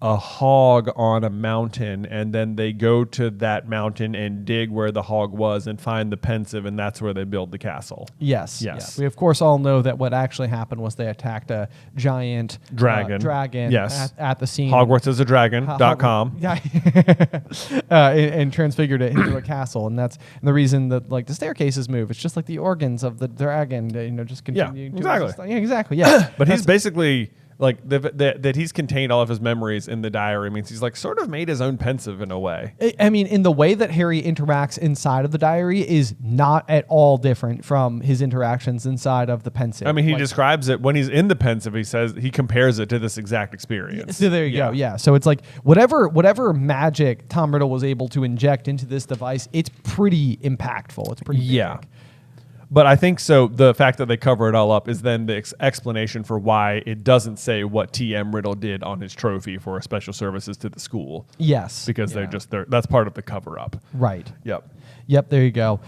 a hog on a mountain, and then they go to that mountain and dig where the hog was and find the pensieve, and that's where they build the castle. Yes. Yes. We of course all know that what actually happened was they attacked a giant dragon Yes. at the scene. Hogwarts is a dragon.com. Yeah. and transfigured it into a castle, and that's the reason that like the staircases move. It's just like the organs of the dragon, just continue. exactly. Yeah, exactly. Yeah. But he's basically like that he's contained all of his memories in the diary means he's like sort of made his own pensieve in a way. I mean, in the way that Harry interacts inside of the diary is not at all different from his interactions inside of the pensieve. I mean, he describes it when he's in the pensieve. He says he compares it to this exact experience. So there you go. Yeah. So it's like whatever magic Tom Riddle was able to inject into this device, it's pretty impactful. It's pretty big. But I think so. The fact that they cover it all up is then the explanation for why it doesn't say what T.M. Riddle did on his trophy for special services to the school. Yes. Because that's part of the cover up. Right. Yep, there you go.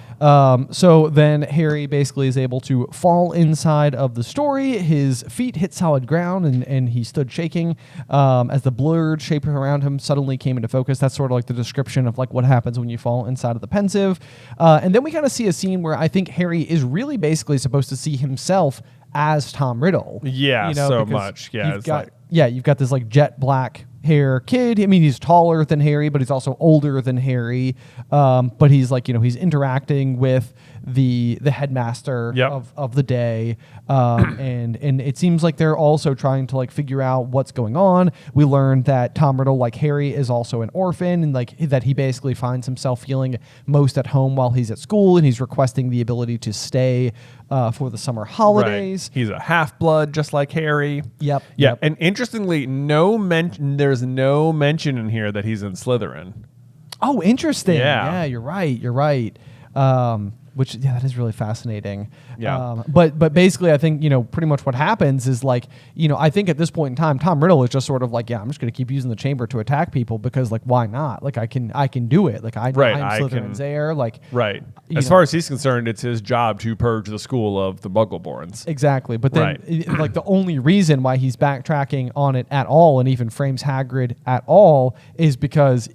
So then Harry basically is able to fall inside of the story. His feet hit solid ground, and he stood shaking as the blurred shape around him suddenly came into focus. That's sort of like the description of like what happens when you fall inside of the pensieve. And then we kind of see a scene where I think Harry is really basically supposed to see himself as Tom Riddle. Yeah, so much. Yeah, you've got this like jet black hair kid. I mean, he's taller than Harry, but he's also older than Harry. But he's like, he's interacting with the headmaster of the day. And it seems like they're also trying to like figure out what's going on. We learned that Tom Riddle, like Harry, is also an orphan, and like that he basically finds himself feeling most at home while he's at school, and he's requesting the ability to stay for the summer holidays. Right. He's a half-blood just like Harry. Yep. And interestingly, there's no mention in here that he's in Slytherin. Oh, interesting. Yeah, you're right. Which that is really fascinating. Yeah. But basically, I think pretty much what happens is like I think at this point in time, Tom Riddle is just sort of like, I'm just going to keep using the chamber to attack people because like why not? Like I can do it. Like I'm Slytherin's heir. Like right. As far as he's concerned, it's his job to purge the school of the Muggleborns. Exactly. But then like the only reason why he's backtracking on it at all and even frames Hagrid at all is because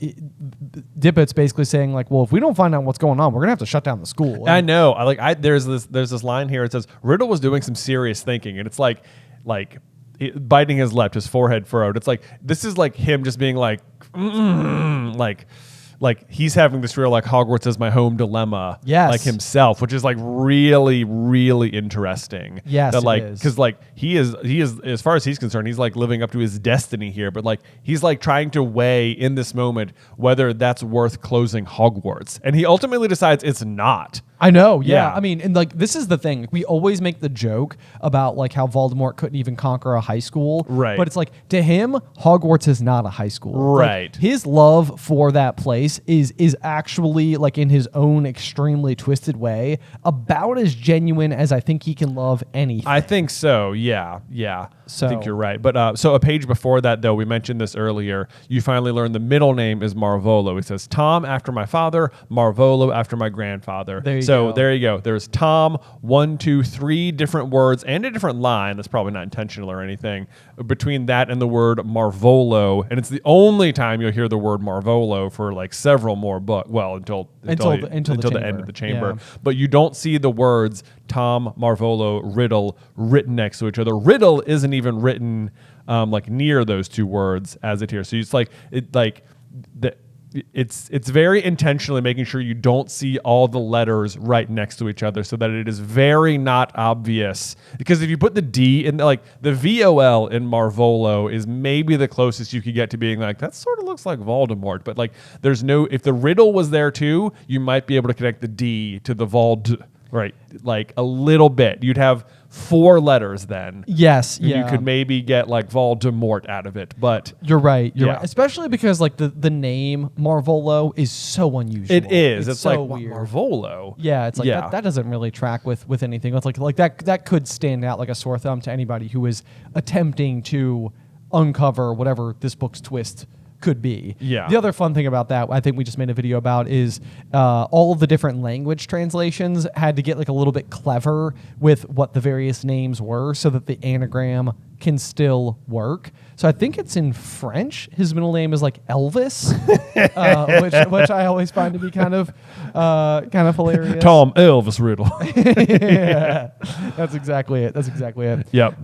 Dippet's basically saying like, well, if we don't find out what's going on, we're gonna have to shut down the school. I know. There's this line here. It says Riddle was doing some serious thinking, and it's like biting his lip, his forehead furrowed. It's like this is like him just being like, like he's having this real like Hogwarts is my home dilemma, like himself, which is like really, really interesting. Yes, that like it is. because like he is as far as he's concerned, he's like living up to his destiny here, but like he's like trying to weigh in this moment whether that's worth closing Hogwarts, and he ultimately decides it's not. I know, yeah. Yeah. I mean, and like this is the thing. We always make the joke about like how Voldemort couldn't even conquer a high school. Right. But it's like to him, Hogwarts is not a high school. Right. Like, his love for that place is actually like in his own extremely twisted way about as genuine as I think he can love anything. I think so. Yeah. Yeah. So- I think you're right. But so a page before that, though, we mentioned this earlier. You finally learn the middle name is Marvolo. It says Tom after my father, Marvolo after my grandfather. There you so go. there you go. There's Tom, 1, 2, 3 different words and a different line. That's probably not intentional or anything between that and the word Marvolo. And it's the only time you'll hear the word Marvolo for like several more books. Well, until the end of the chamber. Yeah. But you don't see the words Tom, Marvolo, Riddle written next to each other. Riddle isn't even written like near those two words as it here. So it's like it's very intentionally making sure you don't see all the letters right next to each other so that it is very not obvious. Because if you put the D in, like the VOL in Marvolo is maybe the closest you could get to being like, that sort of looks like Voldemort. But like there's no, if the Riddle was there too, you might be able to connect the D to the Vold, right? Like a little bit. You'd have 4 letters then. Yes, And yeah. you could maybe get like Voldemort out of it. But You're right. You're Yeah. right. Especially because like the name Marvolo is so unusual. it is. It's so like weird. Marvolo. Yeah, it's like that doesn't really track with anything. It's like that could stand out like a sore thumb to anybody who is attempting to uncover whatever this book's twist could be. Yeah. The other fun thing about that, I think we just made a video about, is all of the different language translations had to get like a little bit clever with what the various names were so that the anagram can still work. So I think it's in French. His middle name is like Elvis, which I always find to be kind of hilarious. Tom Elvis Riddle. Yeah, that's exactly it. That's exactly it. Yep.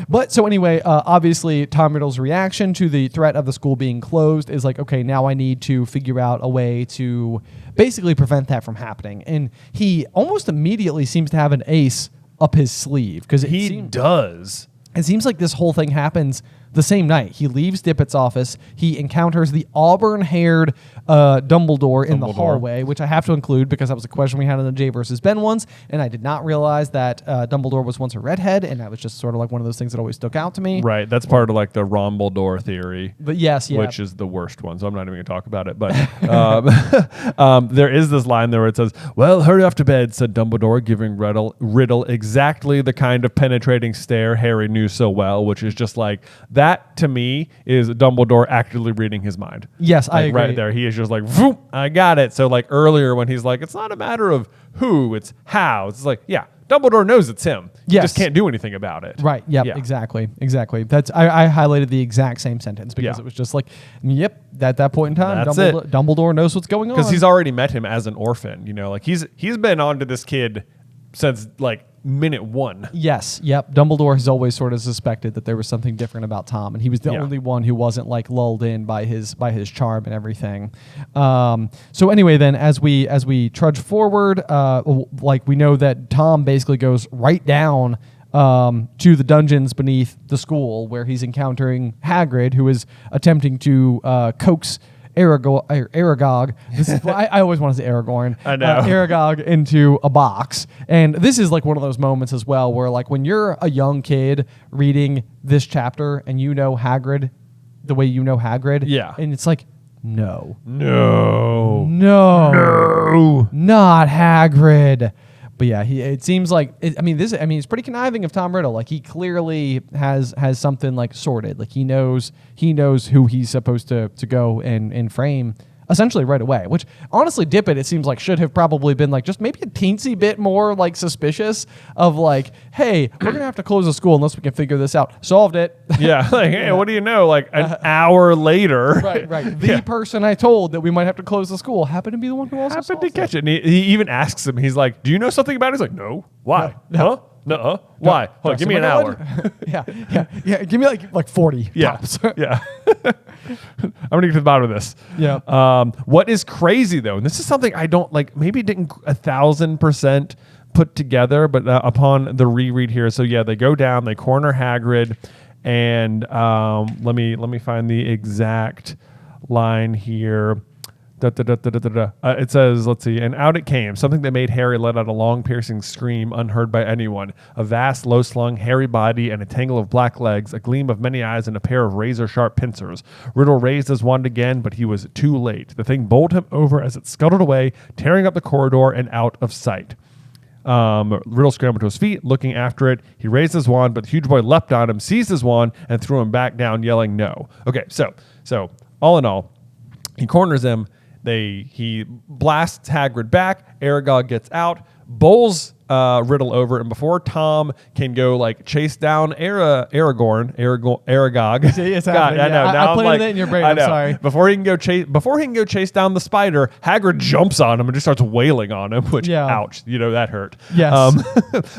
But so anyway, obviously Tom Riddle's reaction to the threat of the school being closed is like, okay, now I need to figure out a way to basically prevent that from happening. And he almost immediately seems to have an ace up his sleeve because He does. it seems like this whole thing happens the same night. He leaves Dippett's office. He encounters the auburn-haired Dumbledore in the hallway, which I have to include because that was a question we had in the Jay versus Ben ones, and I did not realize that Dumbledore was once a redhead, and that was just sort of like one of those things that always stuck out to me. Right. That's part of like the Rombledore theory. But yes, yeah. Which is the worst one, so I'm not even going to talk about it. But there is this line there where it says, "Well, hurry off to bed," said Dumbledore, giving Riddle exactly the kind of penetrating stare Harry knew so well, which is just like, that to me is Dumbledore actively reading his mind. Yes, I Like, agree. right there. He is just like, "Voop, I got it." So like earlier when he's like, it's not a matter of who, it's how. It's like, yeah, Dumbledore knows it's him. He Yes. just can't do anything about it. Right. Yep. Yeah. Exactly. That's I highlighted the exact same sentence because Yeah. it was just like, yep. At that point in time, That's Dumbledore knows what's going on Because he's already met him as an orphan, like he's been on to this kid since like minute 1. Yes. Yep. Dumbledore has always sort of suspected that there was something different about Tom, and he was the Yeah. only one who wasn't like lulled in by his charm and everything. So anyway, then as we trudge forward, like we know that Tom basically goes right down to the dungeons beneath the school where he's encountering Hagrid, who is attempting to coax Aragog. I always want to say Aragorn. I know. Aragog into a box. And this is like one of those moments as well where like when you're a young kid reading this chapter and you know Hagrid the way you know Hagrid. Yeah. And it's like, no, No. not Hagrid. But yeah, it seems like it's pretty conniving of Tom Riddle. Like he clearly has something like sorted. Like he knows who he's supposed to go and frame essentially right away. Which honestly, Dippet, it seems like should have probably been like just maybe a teensy bit more like suspicious of like, hey, we're gonna have to close the school unless we can figure this out. Solved it. Yeah. Like, hey, what do you know? Like an hour later. Right. The person I told that we might have to close the school happened to be the one who also Happened to solved catch it. And he even asks him, he's like, "Do you know something about it?" He's like, "No. Why? No. Huh? No. Why? Hold on, give me an hour." yeah. Give me like 40. Yeah. tops. Yeah. I'm gonna get to the bottom of this. Yeah. What is crazy though, and this is something I don't like, maybe didn't 1,000% put together, but upon the reread here, so yeah, they go down, they corner Hagrid, and let me find the exact line here. It says, let's see, and out it came, something that made Harry let out a long, piercing scream unheard by anyone. A vast, low-slung, hairy body and a tangle of black legs, a gleam of many eyes, and a pair of razor-sharp pincers. Riddle raised his wand again, but he was too late. The thing bowled him over as it scuttled away, tearing up the corridor and out of sight. Riddle scrambled to his feet, looking after it. He raised his wand, but the huge boy leapt on him, seized his wand, and threw him back down, yelling no. Okay, so all in all, he corners him. He blasts Hagrid back. Aragog gets out, bowls Riddle over, and before Tom can go like chase down Aragog. It's God, I know. Now I played it in your brain. I'm sorry. Before he can go chase down the spider, Hagrid jumps on him and just starts wailing on him. Which, ouch, that hurt. Yes.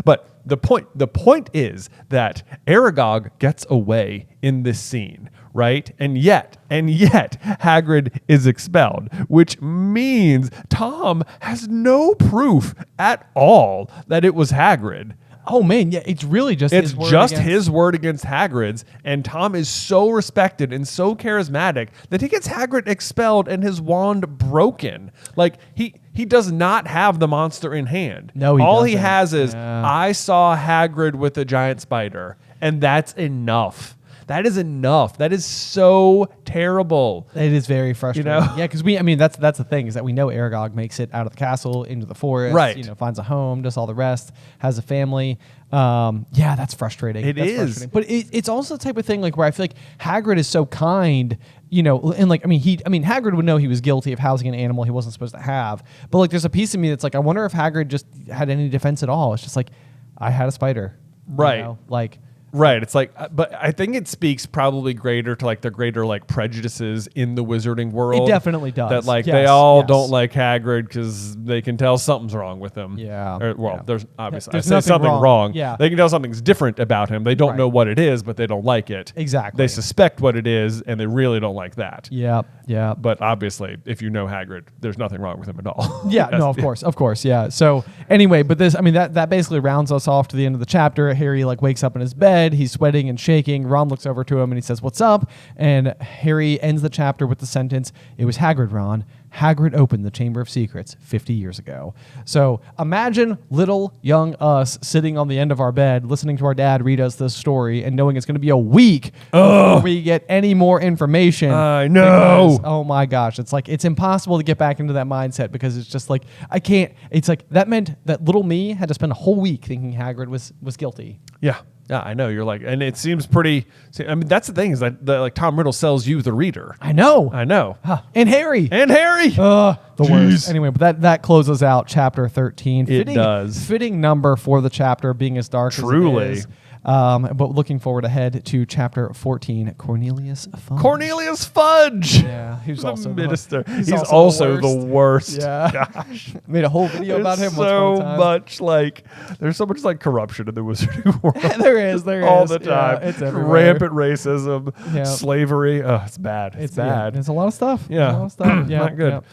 But the point is that Aragog gets away in this scene. Right? And yet Hagrid is expelled, which means Tom has no proof at all that it was Hagrid. Oh man, yeah, it's really just his word against Hagrid's, and Tom is so respected and so charismatic that he gets Hagrid expelled and his wand broken. Like he does not have the monster in hand. No, all doesn't. He has is I saw Hagrid with a giant spider, and that's enough. That is enough. That is so terrible. It is very frustrating. Yeah, because that's the thing, is that we know Aragog makes it out of the castle into the forest. Right. Finds a home, does all the rest, has a family. That's frustrating. It is. Frustrating. But it's also the type of thing like where I feel like Hagrid is so kind. And like Hagrid would know he was guilty of housing an animal he wasn't supposed to have. But like, there's a piece of me that's like, I wonder if Hagrid just had any defense at all. It's just like, I had a spider. Right. Right. It's like, but I think it speaks probably greater to like the greater like prejudices in the wizarding world. It definitely does. That like they all don't like Hagrid because they can tell something's wrong with him. Yeah. There's obviously there's I say something wrong. Yeah. They can tell something's different about him. They don't know what it is, but they don't like it. Exactly. They suspect what it is, and they really don't like that. Yeah. Yeah. But obviously, if you know Hagrid, there's nothing wrong with him at all. Yeah. No. Of course. Yeah. So anyway, but that basically rounds us off to the end of the chapter. Harry like wakes up in his bed. He's sweating and shaking. Ron looks over to him and he says, "What's up?" And Harry ends the chapter with the sentence, "It was Hagrid, Ron. Hagrid opened the Chamber of Secrets 50 years ago." So imagine little young us sitting on the end of our bed, listening to our dad read us this story and knowing it's going to be a week before we get any more information. I know. Because, oh my gosh. It's like, it's impossible to get back into that mindset because it's just like, I can't. It's like, that meant that little me had to spend a whole week thinking Hagrid was guilty. Yeah. Yeah, I know. You're like, and it seems pretty. That's the thing is that like Tom Riddle sells you the reader. I know. Huh. And Harry. The worst. Anyway, but that closes out chapter 13. It does. Fitting number for the chapter, being as dark Truly. as it is. But looking forward ahead to chapter 14, Cornelius Fudge. Cornelius Fudge. Yeah, he's the also minister. He's also the worst. Yeah. Gosh. Made a whole video about him. So much like there's so much like corruption in the wizarding world. there is all the time. Yeah, it's everywhere. Rampant racism, slavery. It's bad. It's bad. Yeah, it's a lot of stuff. Yeah, Not good.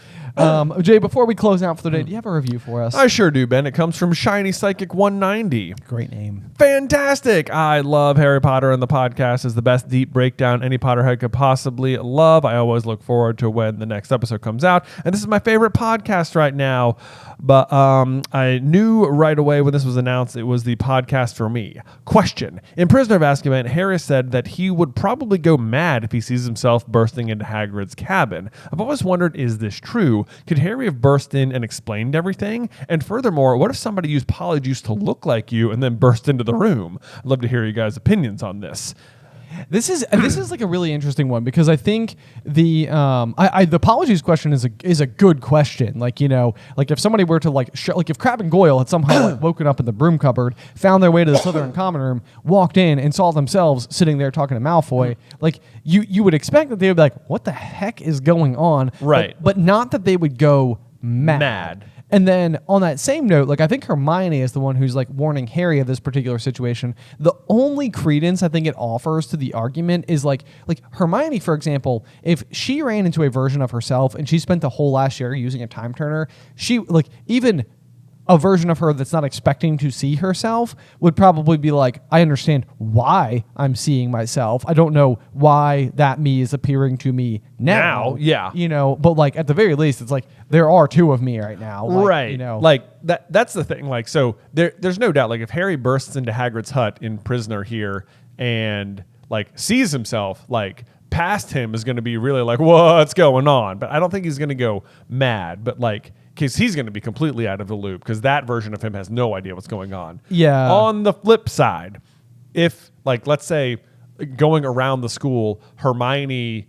Jay, before we close out for the day, do you have a review for us? I sure do, Ben. It comes from Shiny Psychic 190. Great name. Fantastic. I love Harry Potter, and the podcast is the best deep breakdown any Potterhead could possibly love. I always look forward to when the next episode comes out, and this is my favorite podcast right now. But I knew right away when this was announced it was the podcast for me. Question. In Prisoner of Azkaban, Harry said that he would probably go mad if he sees himself bursting into Hagrid's cabin. I've always wondered, is this true? Could Harry have burst in and explained everything? And furthermore, what if somebody used Polyjuice to look like you and then burst into the room? I'd love to hear you guys' opinions on this. This is like a really interesting one because I think the Polyjuice question is a good question. Like, like if somebody were to like if Crabbe and Goyle had somehow like woken up in the broom cupboard, found their way to the Slytherin common room, walked in and saw themselves sitting there talking to Malfoy, like you would expect that they would be like, what the heck is going on? Right. But not that they would go mad. And then on that same note, like I think Hermione is the one who's like warning Harry of this particular situation. The only credence I think it offers to the argument is like Hermione, for example, if she ran into a version of herself and she spent the whole last year using a time turner, she like even a version of her that's not expecting to see herself would probably be like, I understand why I'm seeing myself. I don't know why that me is appearing to me now. Yeah. You know, but like at the very least, it's like there are two of me right now. Like, right. You know, like that's the thing. Like, so there's no doubt, like if Harry bursts into Hagrid's hut in Prisoner here and like sees himself, like past him is going to be really like, what's going on? But I don't think he's going to go mad, but like, because he's going to be completely out of the loop because that version of him has no idea what's going on. Yeah. On the flip side, if like, let's say going around the school, Hermione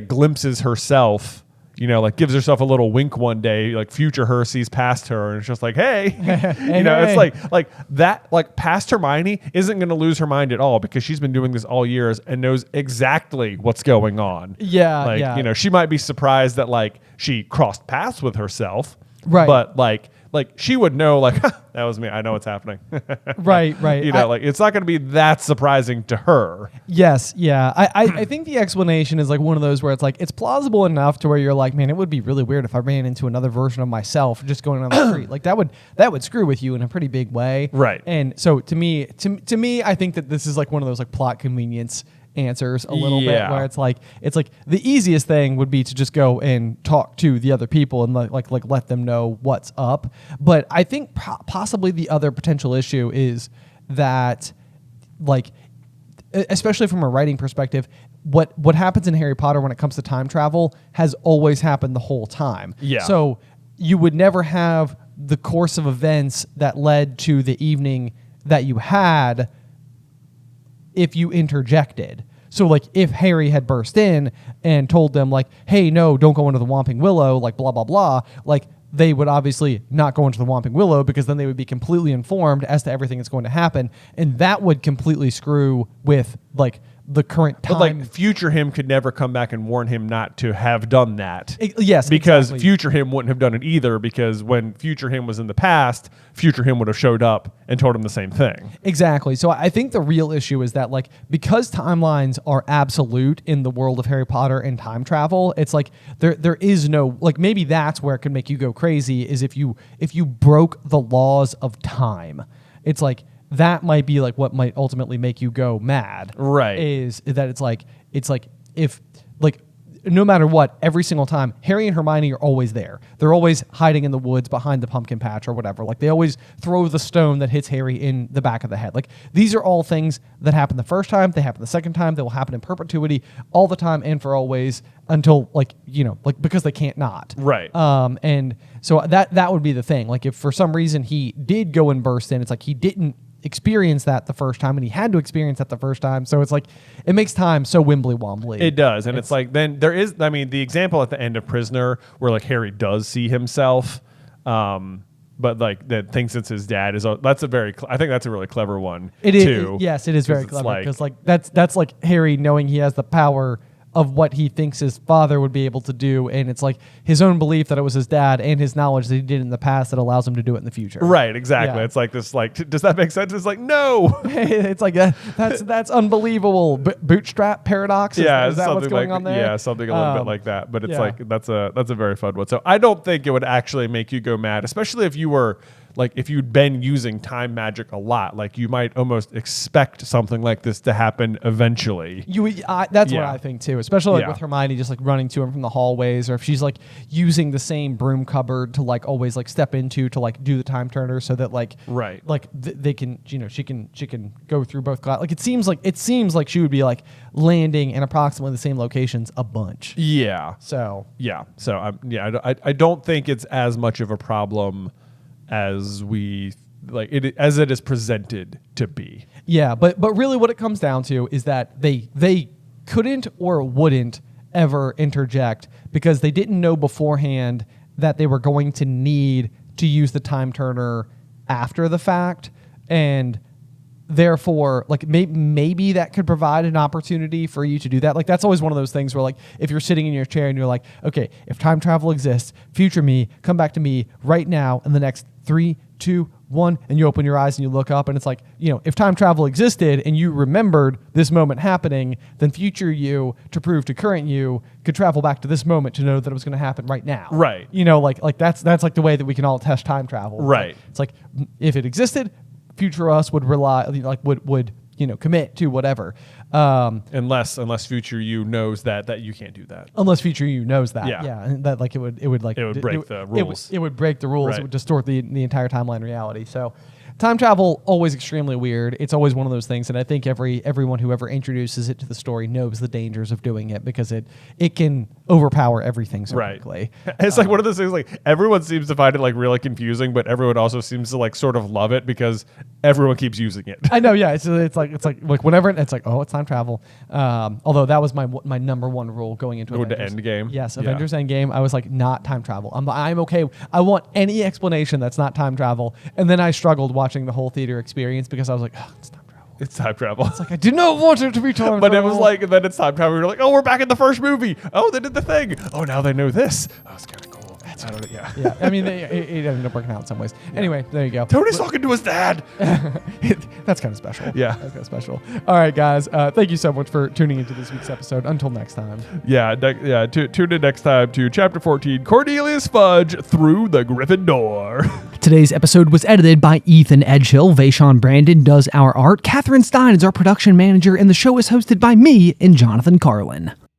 glimpses herself, you know, like gives herself a little wink one day, like future her sees past her and it's just like, hey, you know, it's like that, like past Hermione isn't going to lose her mind at all because she's been doing this all years and knows exactly what's going on. Yeah. Like, you know, she might be surprised that like she crossed paths with herself. Right. But like she would know, like, that was me. I know what's happening. Right. You know, like it's not going to be that surprising to her. Yes. Yeah. I think the explanation is like one of those where it's like, it's plausible enough to where you're like, man, it would be really weird if I ran into another version of myself just going on the street. Like that would screw with you in a pretty big way. Right. And so to me, I think that this is like one of those like plot convenience answers a little bit where it's like the easiest thing would be to just go and talk to the other people and like let them know what's up. But I think possibly the other potential issue is that, like, especially from a writing perspective, what happens in Harry Potter when it comes to time travel has always happened the whole time. Yeah. So you would never have the course of events that led to the evening that you had if you interjected. So like if Harry had burst in and told them like, hey, no, don't go into the Whomping Willow, like blah, blah, blah, like they would obviously not go into the Whomping Willow because then they would be completely informed as to everything that's going to happen. And that would completely screw with like the current time. But like future him could never come back and warn him not to have done that. Yes, because exactly. future him wouldn't have done it either because when future him was in the past, future him would have showed up and told him the same thing. Exactly. So I think the real issue is that like because timelines are absolute in the world of Harry Potter and time travel, it's like there is no like maybe that's where it can make you go crazy is if you broke the laws of time. It's like that might be like what might ultimately make you go mad. Right. Is that it's like if like no matter what, every single time, Harry and Hermione are always there. They're always hiding in the woods behind the pumpkin patch or whatever. Like they always throw the stone that hits Harry in the back of the head. Like these are all things that happen the first time, they happen the second time, they will happen in perpetuity all the time and for always until like, you know, like because they can't not. Right. And so that would be the thing. Like if for some reason he did go and burst in, it's like he didn't experience that the first time and he had to experience that the first time. So it's like it makes time so wimbly wombly. It does. And it's like then there is, I mean, the example at the end of Prisoner where like Harry does see himself, but like that thinks it's his dad is that's a very I think that's a really clever one. It is too, yes, it is very clever because like that's like Harry knowing he has the power of what he thinks his father would be able to do, and it's like his own belief that it was his dad and his knowledge that he did in the past that allows him to do it in the future. Right, exactly. Yeah. It's like this. Like, does that make sense? It's like no. It's like that's unbelievable. Bootstrap paradox. Is that what's going on there? Yeah, something a little bit like that. But it's like that's a very fun one. So I don't think it would actually make you go mad, especially if you were. Like if you'd been using time magic a lot, like you might almost expect something like this to happen eventually. That's what I think too, especially like Yeah. with Hermione just like running to him from the hallways, or if she's like using the same broom cupboard to like always like step into to like do the time turner, so that like Right. like they can she can go through both like it seems like she would be like landing in approximately the same locations a bunch. Yeah. So Yeah. So I don't think it's as much of a problem as we like it as it is presented to be. yeah, but really what it comes down to is that they couldn't or wouldn't ever interject because they didn't know beforehand that they were going to need to use the time turner after the fact, and therefore like maybe that could provide an opportunity for you to do that. Like that's always one of those things where like if you're sitting in your chair and you're like, okay, if time travel exists, future me, come back to me right now in the next 3, 2, 1, and you open your eyes and you look up, and it's like, if time travel existed and you remembered this moment happening, then future you, to prove to current you, could travel back to this moment to know that it was going to happen right now. Right. Like that's like the way that we can all test time travel. Right. It's like if it existed, future us would rely, would commit to whatever. Unless future you knows that you can't do that. Unless future you knows that. Yeah. And that it would break the rules. It would break the rules. Right. It would distort the entire timeline reality. So time travel, always extremely weird. It's always one of those things, and I think everyone who ever introduces it to the story knows the dangers of doing it, because it can overpower everything so quickly. It's like one of those things, like everyone seems to find it like really confusing, but everyone also seems to like sort of love it because everyone keeps using it. I know, yeah. It's like whenever it's like, oh, it's time travel. Although that was my number one rule going into Avengers. Endgame. Yes, Avengers Endgame. I was like, not time travel. I'm okay. I want any explanation that's not time travel. And then I struggled watching the whole theater experience because I was like, oh, it's time travel. It's time travel. It's like, I did not want it to be time travel. But it was like, and then it's time travel. You're like, oh, we're back in the first movie. Oh, they did the thing. Oh, now they know this. Oh, it's kind of cool. I don't know. Yeah. Yeah. I mean, it ended up working out in some ways. Yeah. Anyway, there you go. Tony's talking to his dad. That's kind of special. Yeah. That's kind of special. All right, guys. Thank you so much for tuning into this week's episode. Until next time. Yeah. Tune in next time to Chapter 14, Cornelius Fudge Through the Griffin Door. Today's episode was edited by Ethan Edghill. Vaishon Brandon does our art. Catherine Stein is our production manager, and the show is hosted by me and Jonathan Carlin.